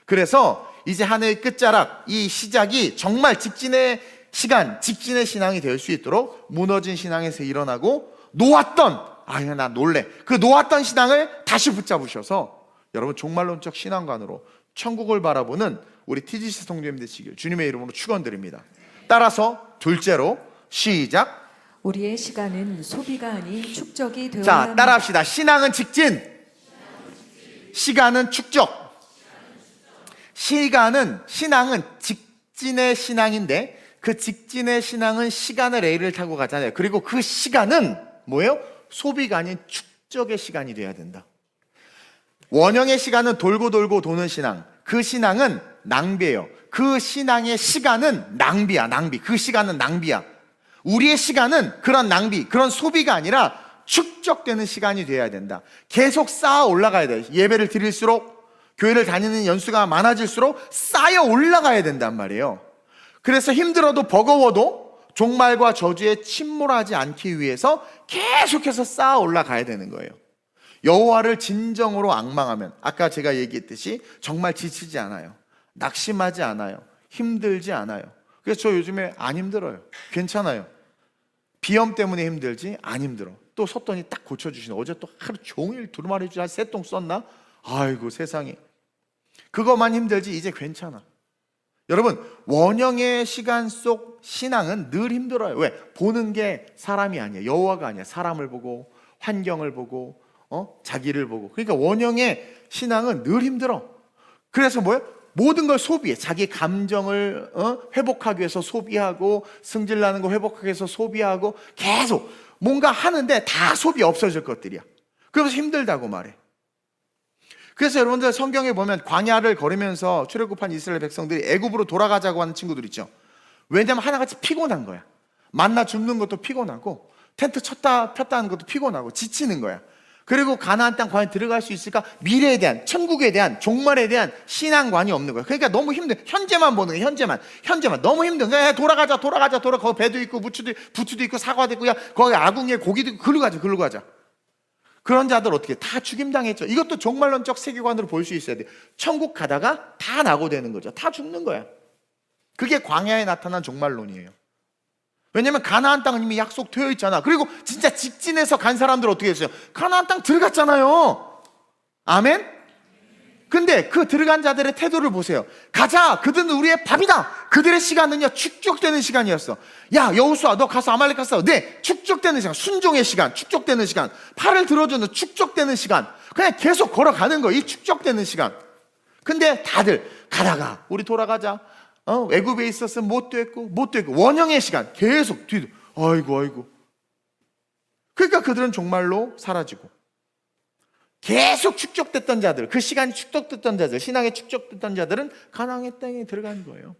그래서 이제 한 해의 끝자락, 이 시작이 정말 직진의 시간, 직진의 신앙이 될 수 있도록 무너진 신앙에서 일어나고, 놓았던, 나 놀래, 그 놓았던 신앙을 다시 붙잡으셔서 여러분 종말론적 신앙관으로 천국을 바라보는 우리 TGC 성도님 되시길 주님의 이름으로 축원드립니다. 따라서 둘째로 시작. 우리의 시간은 소비가 아닌 축적이 되어야 자, 합니다. 따라합시다. 신앙은 직진, 시간은 축적. 신앙은 직진의 신앙인데, 그 직진의 신앙은 시간의 레일을 타고 가잖아요. 그리고 그 시간은 뭐예요? 소비가 아닌 축적의 시간이 돼야 된다. 원형의 시간은 돌고 돌고 도는 신앙. 그 신앙은 낭비예요. 그 신앙의 시간은 낭비야, 낭비. 그 시간은 낭비야. 우리의 시간은 그런 낭비, 그런 소비가 아니라 축적되는 시간이 돼야 된다. 계속 쌓아 올라가야 돼. 예배를 드릴수록, 교회를 다니는 연수가 많아질수록 쌓여 올라가야 된단 말이에요. 그래서 힘들어도 버거워도 종말과 저주에 침몰하지 않기 위해서 계속해서 쌓아 올라가야 되는 거예요. 여호와를 진정으로 앙망하면, 아까 제가 얘기했듯이 정말 지치지 않아요. 낙심하지 않아요. 힘들지 않아요. 그래서 저 요즘에 안 힘들어요. 괜찮아요. 비염 때문에 힘들지 안 힘들어. 또 섰더니 딱 고쳐주시네. 어제 또 하루 종일 두루마리 한 3통 썼나? 아이고 세상에. 그것만 힘들지 이제 괜찮아. 여러분, 원형의 시간 속 신앙은 늘 힘들어요. 왜? 보는 게 사람이 아니에요. 여호와가 아니야. 사람을 보고, 환경을 보고, 자기를 보고. 그러니까 원형의 신앙은 늘 힘들어. 그래서 뭐예요? 모든 걸 소비해. 자기 감정을 회복하기 위해서 소비하고, 승질나는 거 회복하기 위해서 소비하고, 계속 뭔가 하는데 다 소비 없어질 것들이야. 그러면서 힘들다고 말해. 그래서 여러분들 성경에 보면 광야를 걸으면서 출애굽한 이스라엘 백성들이 애굽으로 돌아가자고 하는 친구들 있죠. 왜냐하면 하나같이 피곤한 거야. 만나 줍는 것도 피곤하고, 텐트 폈다 하는 것도 피곤하고, 지치는 거야. 그리고 가나안 땅 과연 들어갈 수 있을까? 미래에 대한, 천국에 대한, 종말에 대한 신앙관이 없는 거야. 그러니까 너무 힘든, 현재만 보는 거야. 현재만 너무 힘든 거야. 돌아가자. 거기 배도 있고 부추도 있고 사과도 있고, 야 거기 아궁이에 고기도 있고, 글로 가자. 그런 자들 어떻게 다 죽임당했죠. 이것도 종말론적 세계관으로 볼 수 있어야 돼. 천국 가다가 다 낙오되는 거죠. 다 죽는 거야. 그게 광야에 나타난 종말론이에요. 왜냐면 가나안 땅은 이미 약속되어 있잖아. 그리고 진짜 직진해서 간 사람들 어떻게 했어요? 가나안 땅 들어갔잖아요. 아멘? 근데 그 들어간 자들의 태도를 보세요. 가자, 그들은 우리의 밥이다. 그들의 시간은요 축적되는 시간이었어. 야 여호수아, 너 가서 아말렉 가서. 네, 축적되는 시간, 순종의 시간, 축적되는 시간, 팔을 들어주는 축적되는 시간. 그냥 계속 걸어가는 거예요, 이 축적되는 시간. 근데 다들 가다가 우리 돌아가자. 애굽에 있었으면 못 됐고 원형의 시간 계속 뒤도. 아이고. 그러니까 그들은 종말로 사라지고, 계속 축적됐던 자들, 그 시간이 축적됐던 자들, 신앙에 축적됐던 자들은 가나안의 땅에 들어간 거예요.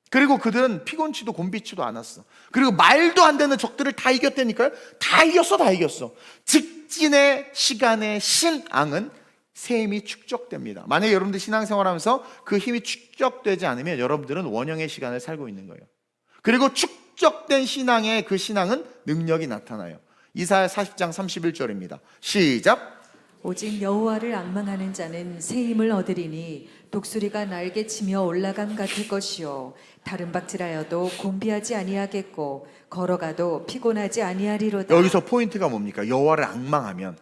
그리고 그들은 피곤치도 곤비치도 않았어. 그리고 말도 안 되는 적들을 다 이겼다니까요. 다 이겼어. 직진의 시간의 신앙은 새 힘이 축적됩니다. 만약에 여러분들 신앙생활하면서 그 힘이 축적되지 않으면 여러분들은 원형의 시간을 살고 있는 거예요. 그리고 축적된 신앙의 그 신앙은 능력이 나타나요. 이사야 40장 31절입니다. 시작. 오직 여호와를 앙망하는 자는 새 힘을 얻으리니 독수리가 날개치며 올라감 같을 것이요 다른 박질하여도 곤비하지 아니하겠고 걸어가도 피곤하지 아니하리로다. 여기서 포인트가 뭡니까? 여호와를 앙망하면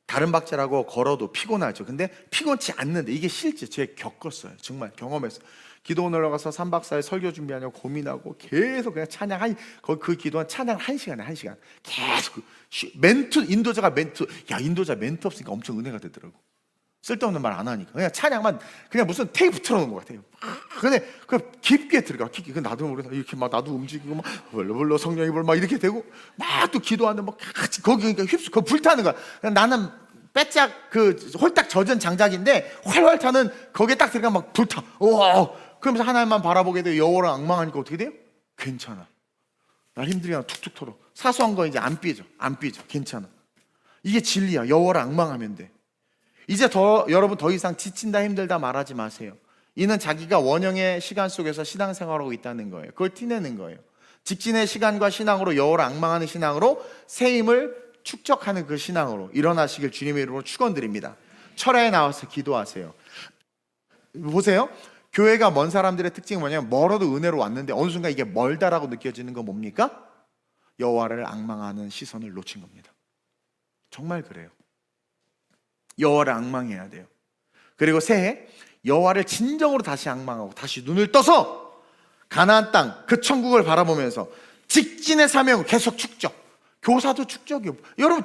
다른 박자라고 걸어도 피곤하죠. 근데 피곤치 않는데 이게 실제 제가 겪었어요. 정말 경험했어요. 기도 올라가서 3박 4일 설교 준비하냐고 고민하고 계속 그냥 찬양 그 기도한 찬양 1시간에 1시간 계속 인도자가 멘트 인도자 멘트 없으니까 엄청 은혜가 되더라고. 쓸데없는 말 안 하니까 그냥 찬양만 그냥 무슨 테이프 틀어놓은 것 같아요. 근데 그 깊게 들어가. 나도 모르겠어. 이렇게 막 나도 움직이고 막 불러 성령이 막 이렇게 되고 막 또 기도하는데 막 같이 거기 그러니까 그 불타는 거야. 나는 빼짝 그 홀딱 젖은 장작인데 활활 타는 거기에 딱 들어가 막 불타. 와. 그러면서 하나님만 바라보게 돼요. 여호와를 앙망하니까 어떻게 돼요? 괜찮아. 날 힘들게 툭툭 털어. 사소한 거 이제 안 삐져. 괜찮아. 이게 진리야. 여호와를 앙망하면 돼. 이제 여러분 더 이상 지친다 힘들다 말하지 마세요. 이는 자기가 원형의 시간 속에서 신앙생활하고 있다는 거예요. 그걸 티내는 거예요. 직진의 시간과 신앙으로 여호와를 앙망하는 신앙으로 새 힘을 축적하는 그 신앙으로 일어나시길 주님의 이름으로 축원드립니다. 철야에 나와서 기도하세요. 보세요. 교회가 먼 사람들의 특징이 뭐냐면 멀어도 은혜로 왔는데 어느 순간 이게 멀다라고 느껴지는 건 뭡니까? 여호와를 앙망하는 시선을 놓친 겁니다. 정말 그래요. 여호와를 앙망해야 돼요. 그리고 새해 여호와를 진정으로 다시 앙망하고 다시 눈을 떠서 가나안 땅 그 천국을 바라보면서 직진의 사명 계속 축적. 교사도 축적이요. 여러분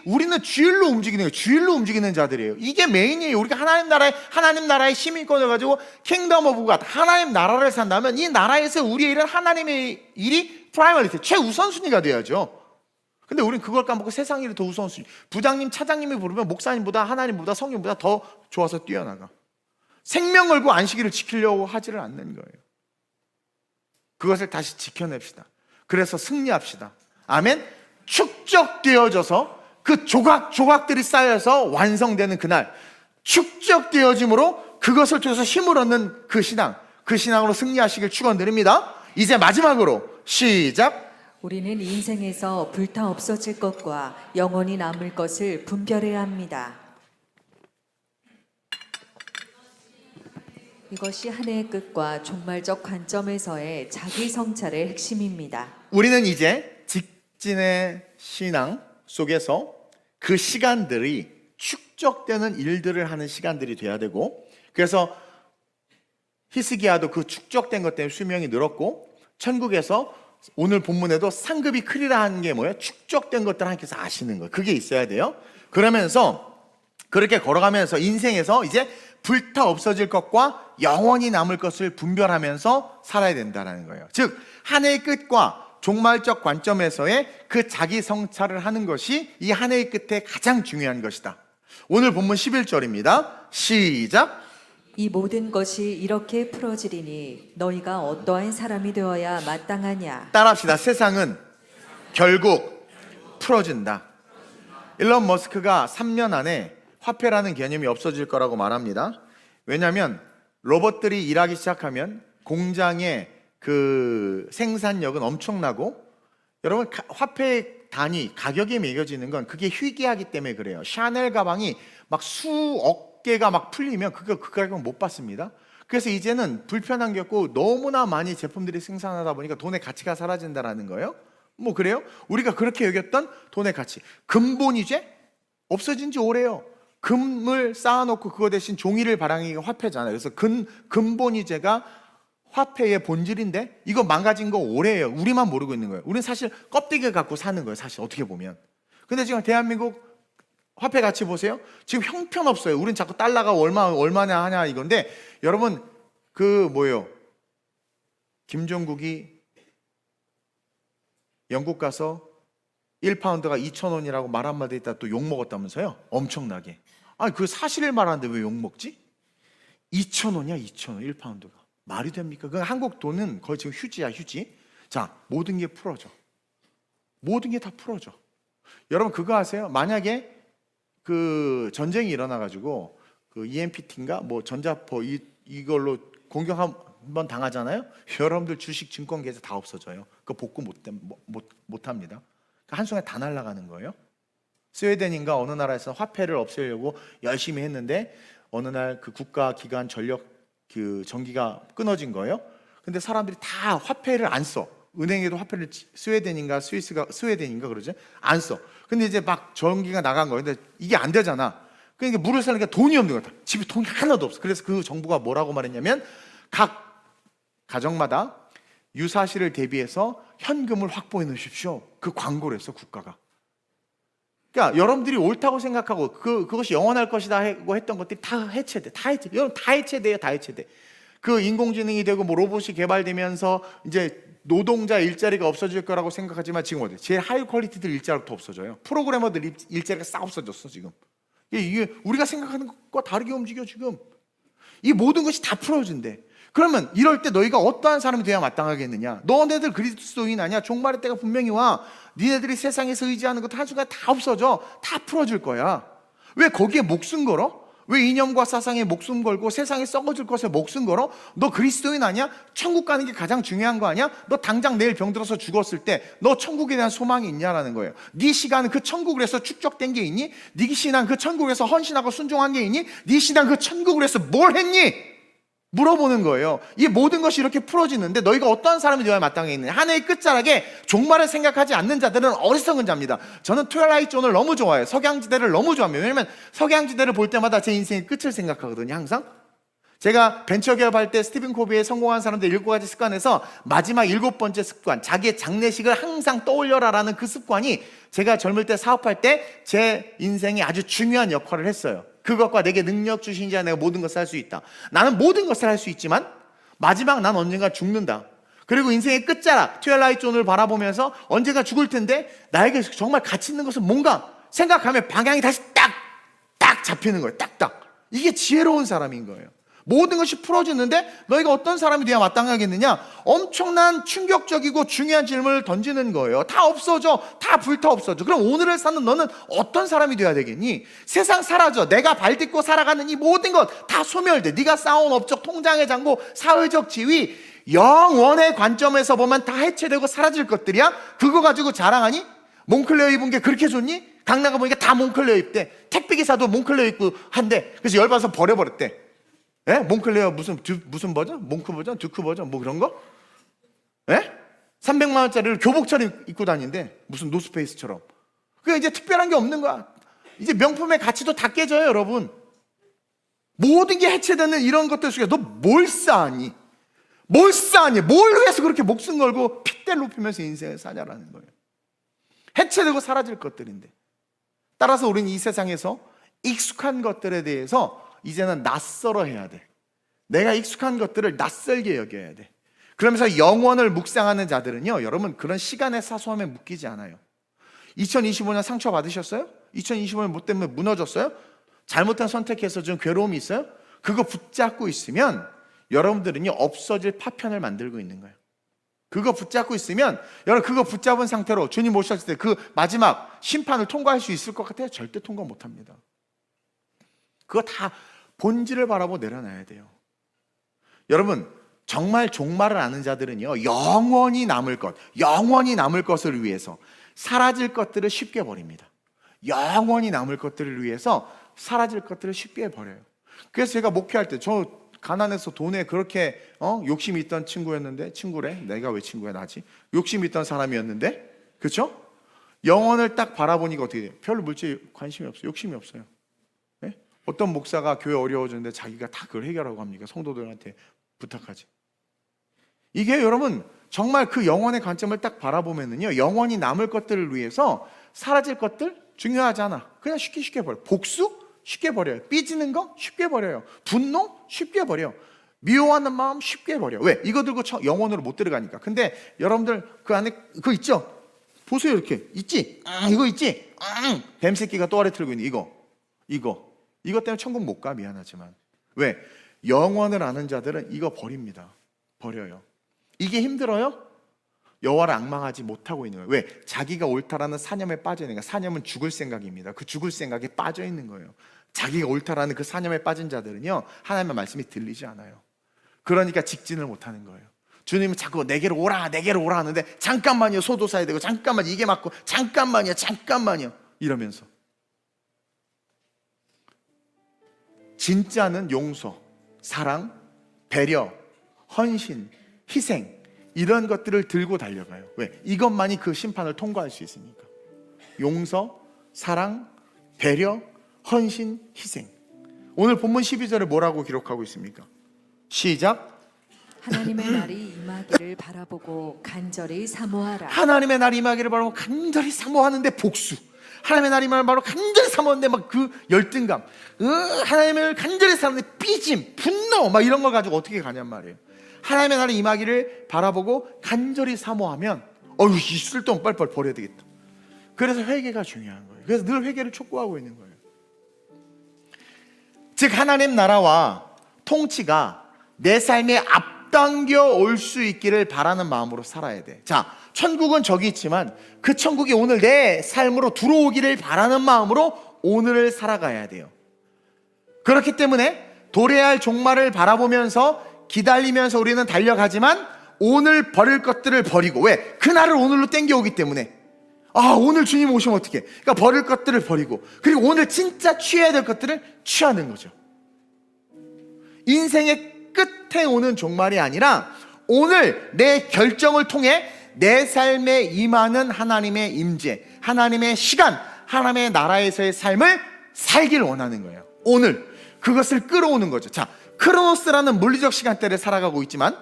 우리는 주일로 움직이는 거예요. 주일로 움직이는 자들이에요. 이게 메인이에요. 우리가 하나님 나라의 시민권을 가지고 킹덤 오브 갓 하나님 나라를 산다면 이 나라에서 우리의 일은 하나님의 일이 프라이머리티 최우선순위가 돼야죠. 근데 우리는 그걸 까먹고 세상 일이 더 우선순위. 부장님, 차장님이 부르면 목사님보다 하나님보다 성령보다 더 좋아서 뛰어나가. 생명 걸고 안식일을 지키려고 하지를 않는 거예요. 그것을 다시 지켜냅시다. 그래서 승리합시다. 아멘. 축적되어져서 그 조각들이 쌓여서 완성되는 그날 축적되어짐으로 그것을 통해서 힘을 얻는 그 신앙으로 승리하시길 축원드립니다. 이제 마지막으로 시작. 우리는 인생에서 불타 없어질 것과 영원히 남을 것을 분별해야 합니다. 이것이 한 해의 끝과 종말적 관점에서의 자기 성찰의 핵심입니다. 우리는 이제 직진의 신앙 속에서 그 시간들이 축적되는 일들을 하는 시간들이 돼야 되고, 그래서 히스기야도 그 축적된 것 때문에 수명이 늘었고, 천국에서 오늘 본문에도 상급이 크리라 하는 게 뭐예요? 축적된 것들 하나님께서 아시는 거예요. 그게 있어야 돼요. 그러면서 그렇게 걸어가면서 인생에서 이제 불타 없어질 것과 영원히 남을 것을 분별하면서 살아야 된다는 거예요. 즉 한 해의 끝과 종말적 관점에서의 그 자기 성찰을 하는 것이 이 한 해의 끝에 가장 중요한 것이다. 오늘 본문 11절입니다. 시작. 이 모든 것이 이렇게 풀어지리니 너희가 어떠한 사람이 되어야 마땅하냐. 따라합시다. 세상은 결국 풀어진다. 일론 머스크가 3년 안에 화폐라는 개념이 없어질 거라고 말합니다. 왜냐하면 로봇들이 일하기 시작하면 공장의 그 생산력은 엄청나고, 여러분 화폐 단위 가격이 매겨지는 건 그게 희귀하기 때문에 그래요. 샤넬 가방이 막 수억 개가 막 풀리면 그 가격은 못 받습니다. 그래서 이제는 불편한 게 없고 너무나 많이 제품들이 생산하다 보니까 돈의 가치가 사라진다라는 거예요. 뭐 그래요? 우리가 그렇게 여겼던 돈의 가치, 금본위제 없어진 지 오래요. 금을 쌓아놓고 그거 대신 종이를 발행하기가 화폐잖아요. 그래서 금본위제가 화폐의 본질인데 이거 망가진 거 오래예요. 우리만 모르고 있는 거예요. 우리는 사실 껍데기 갖고 사는 거예요. 사실 어떻게 보면. 근데 지금 대한민국 화폐 가치 보세요. 지금 형편없어요. 우린 자꾸 달러가 얼마냐 하냐 이건데, 여러분 그 뭐예요? 김종국이 영국 가서 1파운드가 2,000원이라고 말 한마디 했다 또 욕먹었다면서요? 엄청나게. 아니 그 사실을 말하는데 왜 욕먹지? 2,000원이야 2,000원 1파운드가. 말이 됩니까? 그 한국 돈은 거의 지금 휴지야 휴지. 자, 모든 게 풀어져. 모든 게 다 풀어져. 여러분 그거 아세요? 만약에 그 전쟁이 일어나가지고 그 EMPT인가 뭐 전자포 이걸로 공격 한번 당하잖아요. 여러분들 주식 증권 계좌 다 없어져요. 그거 복구 못 합니다. 한순간에 다 날아가는 거예요. 스웨덴인가 어느 나라에서 화폐를 없애려고 열심히 했는데 어느 날 그 국가 기관 전력 그 전기가 끊어진 거예요. 근데 사람들이 다 화폐를 안 써. 은행에도 화폐를 스웨덴인가 그러죠? 안 써. 근데 이제 막 전기가 나간 거예요. 근데 이게 안 되잖아. 그러니까 물을 사니까 돈이 없는 거다. 집에 돈이 하나도 없어. 그래서 그 정부가 뭐라고 말했냐면 각 가정마다 유사시를 대비해서 현금을 확보해 놓으십시오. 그 광고를 했어 국가가. 그러니까 여러분들이 옳다고 생각하고 그것이 영원할 것이다 하고 했던 것들이 다 해체돼. 여러분 다 해체돼요. 다 해체돼. 그 인공지능이 되고 뭐 로봇이 개발되면서 이제 노동자 일자리가 없어질 거라고 생각하지만 지금 어디 제일 하이 퀄리티들 일자리도 없어져요. 프로그래머들 일자리가 싹 없어졌어 지금. 이게 우리가 생각하는 것과 다르게 움직여 지금. 이 모든 것이 다 풀어진대. 그러면 이럴 때 너희가 어떠한 사람이 되어야 마땅하겠느냐? 너네들 그리스도인 아니야? 종말의 때가 분명히 와. 니네들이 세상에서 의지하는 것도 한순간에 다 없어져. 다 풀어질 거야. 왜 거기에 목숨 걸어? 왜 이념과 사상에 목숨 걸고 세상에 썩어질 것에 목숨 걸어? 너 그리스도인 아니야? 천국 가는 게 가장 중요한 거 아니야? 너 당장 내일 병들어서 죽었을 때 너 천국에 대한 소망이 있냐라는 거예요. 네 시간은 그 천국을 해서 축적된 게 있니? 네 신앙 그 천국에서 헌신하고 순종한 게 있니? 네 신앙 그 천국을 해서 뭘 했니? 물어보는 거예요. 이 모든 것이 이렇게 풀어지는데 너희가 어떠한 사람이 되어야 마땅하겠느냐? 한 해의 끝자락에 종말을 생각하지 않는 자들은 어리석은 자입니다. 저는 트와일라이트 존을 너무 좋아해요. 석양지대를 너무 좋아합니다. 왜냐면 석양지대를 볼 때마다 제 인생의 끝을 생각하거든요. 항상. 제가 벤처 기업할 때 스티븐 코비의 성공한 사람들 7가지 습관에서 마지막 7번째 습관, 자기의 장례식을 항상 떠올려라라는 그 습관이 제가 젊을 때 사업할 때 제 인생에 아주 중요한 역할을 했어요. 그것과 내게 능력 주신 자 내가 모든 것을 할 수 있다. 나는 모든 것을 할 수 있지만 마지막 난 언젠가 죽는다. 그리고 인생의 끝자락 트와일라이트 존을 바라보면서 언젠가 죽을 텐데 나에게 정말 가치 있는 것은 뭔가 생각하면 방향이 다시 딱 잡히는 거예요. 딱딱. 이게 지혜로운 사람인 거예요. 모든 것이 풀어지는데 너희가 어떤 사람이 되어야 마땅하겠느냐? 엄청난 충격적이고 중요한 질문을 던지는 거예요. 다 없어져. 다 불타 없어져. 그럼 오늘을 사는 너는 어떤 사람이 되어야 되겠니? 세상 사라져. 내가 발 딛고 살아가는 이 모든 것 다 소멸돼. 네가 쌓아온 업적, 통장의 잔고, 사회적 지위, 영원의 관점에서 보면 다 해체되고 사라질 것들이야? 그거 가지고 자랑하니? 몽클레어 입은 게 그렇게 좋니? 강나가 보니까 다 몽클레어 입대. 택배기사도 몽클레어 입고 한대. 그래서 열받아서 버려버렸대. 예? 몽클레어 무슨 버전? 몽크 버전? 듀크 버전? 뭐 그런 거? 예? 300만 원짜리를 교복처럼 입고 다닌대. 무슨 노스페이스처럼. 그게 이제 특별한 게 없는 거야. 이제 명품의 가치도 다 깨져요, 여러분. 모든 게 해체되는 이런 것들 속에 너 뭘 쌓았니? 뭘 쌓았니? 뭘 위해서 그렇게 목숨 걸고 핏대를 높이면서 인생을 사냐라는 거예요. 해체되고 사라질 것들인데. 따라서 우리는 이 세상에서 익숙한 것들에 대해서 이제는 낯설어 해야 돼. 내가 익숙한 것들을 낯설게 여겨야 돼. 그러면서 영원을 묵상하는 자들은요, 여러분 그런 시간의 사소함에 묶이지 않아요. 2025년 상처 받으셨어요? 2025년 뭐 때문에 무너졌어요? 잘못한 선택해서 좀 괴로움이 있어요? 그거 붙잡고 있으면 여러분들은요 없어질 파편을 만들고 있는 거예요. 그거 붙잡고 있으면 여러분 그거 붙잡은 상태로 주님 오셨을 때 그 마지막 심판을 통과할 수 있을 것 같아요? 절대 통과 못합니다. 그거 다 본질을 바라보고 내려놔야 돼요. 여러분 정말 종말을 아는 자들은요 영원히 남을 것을 위해서 사라질 것들을 쉽게 버립니다. 영원히 남을 것들을 위해서 사라질 것들을 쉽게 버려요. 그래서 제가 목회할 때 저 가난해서 돈에 그렇게 욕심이 있던 친구래. 내가 왜 친구야 나지? 욕심이 있던 사람이었는데, 그렇죠? 영원을 딱 바라보니까 어떻게 돼요? 별로 물질에 관심이 없어요. 욕심이 없어요. 네? 어떤 목사가 교회 어려워지는데 자기가 다 그걸 해결하고 합니까? 성도들한테 부탁하지. 이게 여러분 정말 그 영원의 관점을 딱 바라보면은요 영원히 남을 것들을 위해서 사라질 것들 중요하지 않아. 그냥 쉽게 버려. 복수 쉽게 버려요. 삐지는 거 쉽게 버려요. 분노 쉽게 버려. 미워하는 마음 쉽게 버려. 왜? 이거 들고 영원으로 못 들어가니까. 근데 여러분들 그 안에 그거 있죠? 보세요. 이렇게 있지? 이거 있지? 뱀새끼가 또아래 틀고 있는 이거 때문에 천국 못 가. 미안하지만. 왜? 영원을 아는 자들은 이거 버립니다. 버려요. 이게 힘들어요? 여호와를 앙망하지 못하고 있는 거예요. 왜? 자기가 옳다라는 사념에 빠져 있는 거예요. 사념은 죽을 생각입니다. 그 죽을 생각에 빠져 있는 거예요. 자기가 옳다라는 그 사념에 빠진 자들은요, 하나님의 말씀이 들리지 않아요. 그러니까 직진을 못하는 거예요. 주님은 자꾸 내게로 오라 내게로 오라 하는데, 잠깐만요, 소도 사야 되고, 잠깐만 이게 맞고, 잠깐만요 이러면서. 진짜는 용서, 사랑, 배려, 헌신, 희생, 이런 것들을 들고 달려가요. 왜? 이것만이 그 심판을 통과할 수 있으니까. 용서, 사랑, 배려, 헌신, 희생. 오늘 본문 12절에 뭐라고 기록하고 있습니까? 시작. 하나님의 날이 임하기를 바라보고 간절히 사모하라. 하나님의 날이 임하기를 바라고 간절히 사모하는데 복수. 하나님의 날이 임하기를 바라고 간절히 사모하는데 막 그 열등감, 하나님을 간절히 사모하는데 삐짐, 분노, 막 이런 걸 가지고 어떻게 가냔 말이에요. 하나님의 날이 임하기를 바라보고 간절히 사모하면 이 쓸데없는 빨리빨리 버려야 되겠다. 그래서 회개가 중요한 거예요. 그래서 늘 회개를 촉구하고 있는 거예요. 즉 하나님 나라와 통치가 내 삶에 앞당겨 올 수 있기를 바라는 마음으로 살아야 돼. 자, 천국은 저기 있지만 그 천국이 오늘 내 삶으로 들어오기를 바라는 마음으로 오늘을 살아가야 돼요. 그렇기 때문에 도래할 할 종말을 바라보면서 기다리면서 우리는 달려가지만 오늘 버릴 것들을 버리고, 왜? 그날을 오늘로 땡겨오기 때문에, 오늘 주님 오시면 어떡해. 그러니까 버릴 것들을 버리고, 그리고 오늘 진짜 취해야 될 것들을 취하는 거죠. 인생의 끝에 오는 종말이 아니라 오늘 내 결정을 통해 내 삶에 임하는 하나님의 임재, 하나님의 시간, 하나님의 나라에서의 삶을 살길 원하는 거예요. 오늘 그것을 끌어오는 거죠. 자, 크로노스라는 물리적 시간대를 살아가고 있지만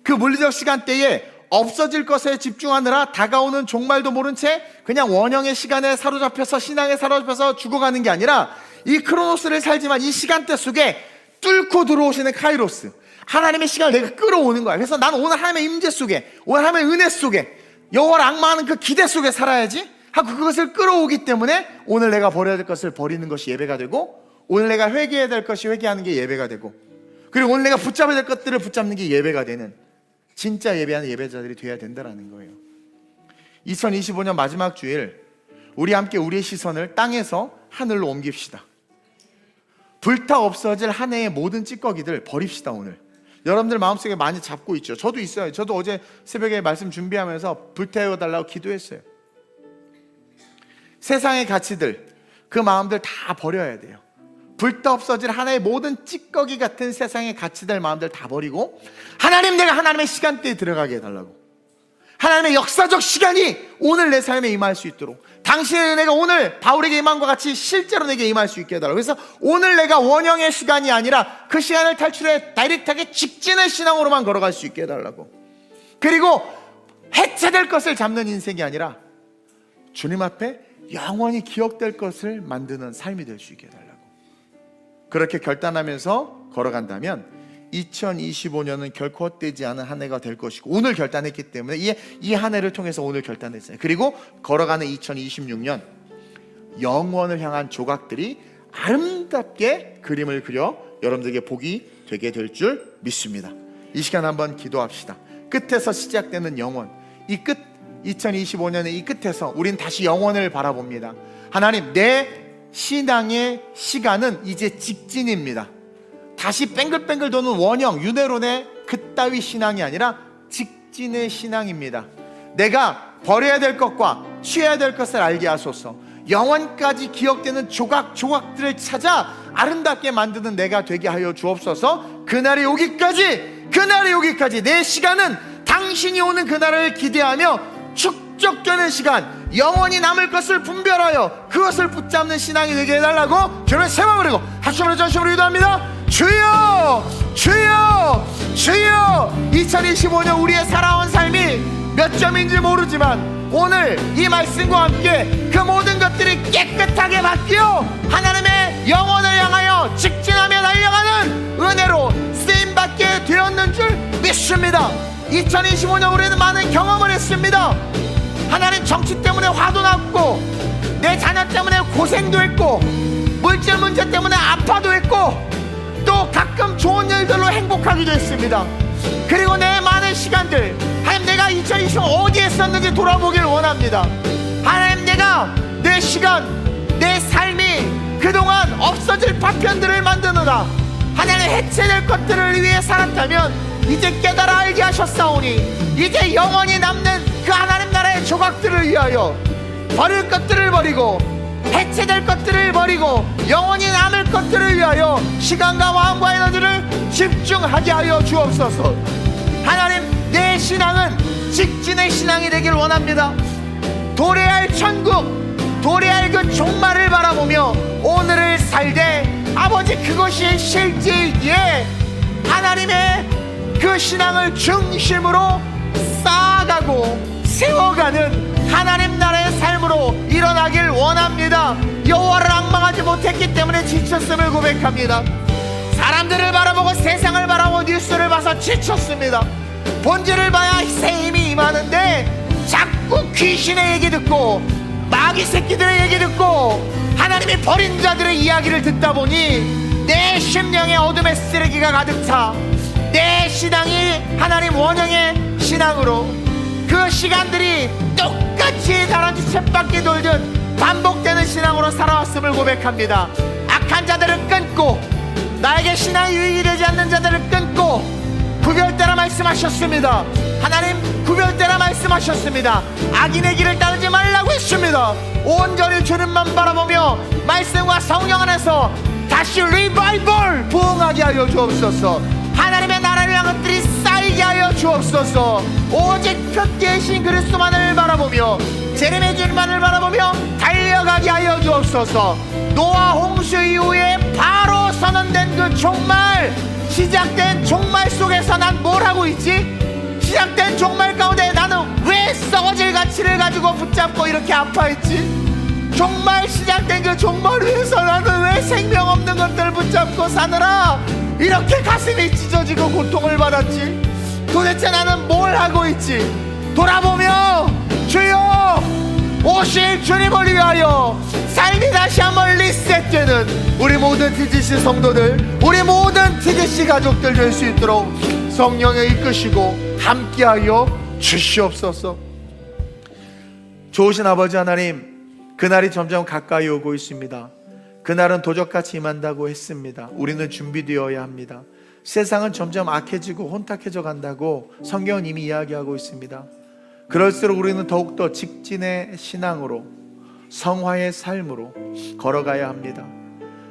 그 물리적 시간대에 없어질 것에 집중하느라 다가오는 종말도 모른 채 그냥 원형의 시간에 사로잡혀서, 신앙에 사로잡혀서 죽어가는 게 아니라 이 크로노스를 살지만 이 시간대 속에 뚫고 들어오시는 카이로스, 하나님의 시간을 내가 끌어오는 거야. 그래서 나는 오늘 하나님의 임재 속에, 오늘 하나님의 은혜 속에, 여호와를 앙망하는 그 기대 속에 살아야지 하고 그것을 끌어오기 때문에 오늘 내가 버려야 될 것을 버리는 것이 예배가 되고, 오늘 내가 회개해야 될 것이 회개하는 게 예배가 되고, 그리고 오늘 내가 붙잡아야 될 것들을 붙잡는 게 예배가 되는 진짜 예배하는 예배자들이 돼야 된다는 거예요. 2025년 마지막 주일, 우리 함께 우리의 시선을 땅에서 하늘로 옮깁시다. 불타 없어질 한 해의 모든 찌꺼기들 버립시다. 오늘 여러분들 마음속에 많이 잡고 있죠. 저도 있어요. 저도 어제 새벽에 말씀 준비하면서 불태워달라고 기도했어요. 세상의 가치들, 그 마음들 다 버려야 돼요. 불타 없어질 하나의 모든 찌꺼기 같은 세상의 가치들, 마음들 다 버리고, 하나님, 내가 하나님의 시간대에 들어가게 해달라고. 하나님의 역사적 시간이 오늘 내 삶에 임할 수 있도록, 당신의 은혜가 오늘 바울에게 임한 것 같이 실제로 내게 임할 수 있게 해달라고. 그래서 오늘 내가 원형의 시간이 아니라 그 시간을 탈출해 다이렉트하게 직진의 신앙으로만 걸어갈 수 있게 해달라고. 그리고 해체될 것을 잡는 인생이 아니라 주님 앞에 영원히 기억될 것을 만드는 삶이 될 수 있게 해달라고. 그렇게 결단하면서 걸어간다면 2025년은 결코 헛되지 않은 한 해가 될 것이고, 오늘 결단했기 때문에 이 한 해를 통해서 오늘 결단했어요. 그리고 걸어가는 2026년, 영원을 향한 조각들이 아름답게 그림을 그려 여러분들에게 복이 되게 될 줄 믿습니다. 이 시간 한번 기도합시다. 끝에서 시작되는 영원, 이 끝, 2025년의 이 끝에서 우린 다시 영원을 바라봅니다. 하나님, 내 신앙의 시간은 이제 직진입니다. 다시 뱅글뱅글 도는 원형, 윤회론의 그따위 신앙이 아니라 직진의 신앙입니다. 내가 버려야 될 것과 취해야 될 것을 알게 하소서. 영원까지 기억되는 조각들을 찾아 아름답게 만드는 내가 되게 하여 주옵소서. 그날이 오기까지 내 시간은 당신이 오는 그날을 기대하며 축적되는 시간, 영원히 남을 것을 분별하여 그것을 붙잡는 신앙이 되게 해달라고 주님의 세마음으로 합심으로 전심으로 기도합니다. 주여, 주여, 주여. 2025년 우리의 살아온 삶이 몇 점인지 모르지만 오늘 이 말씀과 함께 그 모든 것들이 깨끗하게 바뀌어 하나님의 영혼을 향하여 직진하며 달려가는 은혜로 쓰임받게 되었는 줄 믿습니다. 2025년 우리는 많은 경험을 했습니다. 하나님, 정치 때문에 화도 났고, 내 자녀 때문에 고생도 했고, 물질 문제 때문에 아파도 했고, 또 가끔 좋은 일들로 행복하기도 했습니다. 그리고 내 많은 시간들, 하나님, 내가 내가 2020년 어디에 썼는지 돌아보길 원합니다. 하나님, 내가 내 시간, 내 삶이 그동안 없어질 파편들을 만드느라 하나님 해체될 것들을 위해 살았다면 이제 깨달아 알게 하셨사오니 이제 영원히 남는 그 하나님 나라의 조각들을 위하여 버릴 것들을 버리고 해체될 것들을 버리고 영원히 남을 것들을 위하여 시간과 마음과 에너지를 집중하게 하여 주옵소서. 하나님, 내 신앙은 직진의 신앙이 되길 원합니다. 도래할 천국, 도래할 그 종말을 바라보며 오늘을 살되 아버지 그것이 실제이기에 하나님의 그 신앙을 중심으로 쌓아가고 세워가는 하나님 나라의 삶으로 일어나길 원합니다. 여호와를 앙망하지 못했기 때문에 지쳤음을 고백합니다. 사람들을 바라보고 세상을 바라보고 뉴스를 봐서 지쳤습니다. 본질을 봐야 새 힘이 임하는데 자꾸 귀신의 얘기 듣고 마귀 새끼들의 얘기 듣고 하나님이 버린 자들의 이야기를 듣다 보니 내 심령에 어둠의 쓰레기가 가득 차 내 신앙이 하나님 원형의 신앙으로 그 시간들이 똑같이 다람쥐 쳇바퀴 돌듯 반복되는 신앙으로 살아왔음을 고백합니다. 악한 자들을 끊고 나에게 신앙이 유익이 되지 않는 자들을 끊고 구별되라 말씀하셨습니다. 하나님, 구별되라 말씀하셨습니다. 악인의 길을 따르지 말라고 했습니다. 온전히 주님만 바라보며 말씀과 성령 안에서 다시 리바이벌 부흥하게 하여 주옵소서. 하나님의 나라를 향한 것들이 쌓이게 하여 주옵소서. 오직 그 계신 그리스도만을 바라보며 제림의 주님만을 바라보며 달려가게 하여 주옵소서. 노아 홍수 이후에 바로 선언된 그 종말, 시작된 종말 속에서 난 뭘 하고 있지? 시작된 종말 가운데 나는 왜 썩어질 가치를 가지고 붙잡고 이렇게 아파했지? 종말, 시작된 그 종말 위해서 나는 왜 생명 없는 것들을 붙잡고 사느라 이렇게 가슴이 찢어지고 고통을 받았지? 도대체 나는 뭘 하고 있지? 돌아보며 주여 오실 주님을 위하여 삶이 다시 한번 리셋되는 우리 모든 TGC 성도들, 우리 모든 TGC 가족들 될 수 있도록 성령에 이끄시고 함께하여 주시옵소서. 좋으신 아버지 하나님, 그날이 점점 가까이 오고 있습니다. 그날은 도적같이 임한다고 했습니다. 우리는 준비되어야 합니다. 세상은 점점 악해지고 혼탁해져 간다고 성경은 이미 이야기하고 있습니다. 그럴수록 우리는 더욱더 직진의 신앙으로 성화의 삶으로 걸어가야 합니다.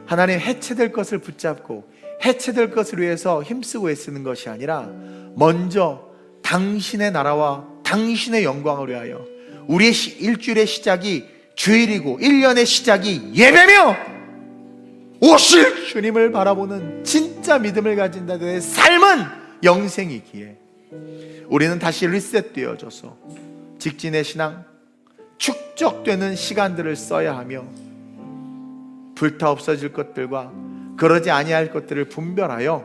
하나님, 해체될 것을 붙잡고 해체될 것을 위해서 힘쓰고 애쓰는 것이 아니라 먼저 당신의 나라와 당신의 영광을 위하여 우리의 일주일의 시작이 주일이고 1년의 시작이 예배며 오실 주님을 바라보는 진짜 믿음을 가진 자들의 삶은 영생이기에 우리는 다시 리셋되어져서 직진의 신앙, 축적되는 시간들을 써야 하며 불타 없어질 것들과 그러지 아니할 것들을 분별하여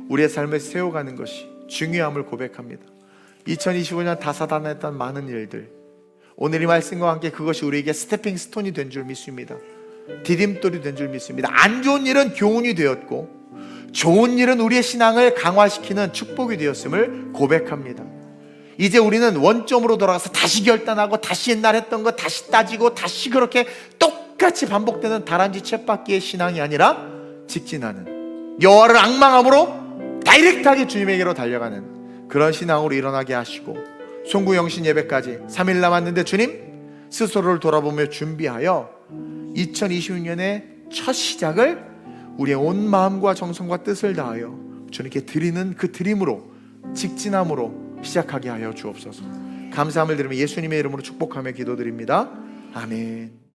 우리의 삶을 세워가는 것이 중요함을 고백합니다. 2025년 다사다난했던 많은 일들, 오늘 이 말씀과 함께 그것이 우리에게 스태핑 스톤이 된 줄 믿습니다. 디딤돌이 된 줄 믿습니다. 안 좋은 일은 교훈이 되었고 좋은 일은 우리의 신앙을 강화시키는 축복이 되었음을 고백합니다. 이제 우리는 원점으로 돌아가서 다시 결단하고 다시 옛날 했던 거 다시 따지고 다시 그렇게 똑같이 반복되는 다람쥐 쳇바퀴의 신앙이 아니라 직진하는, 여호와를 앙망함으로 다이렉트하게 주님에게로 달려가는 그런 신앙으로 일어나게 하시고, 송구영신 예배까지 3일 남았는데 주님 스스로를 돌아보며 준비하여 2026년의 첫 시작을 우리의 온 마음과 정성과 뜻을 다하여 주님께 드리는 그 드림으로, 직진함으로 시작하게 하여 주옵소서. 감사함을 드리며 예수님의 이름으로 축복하며 기도드립니다. 아멘.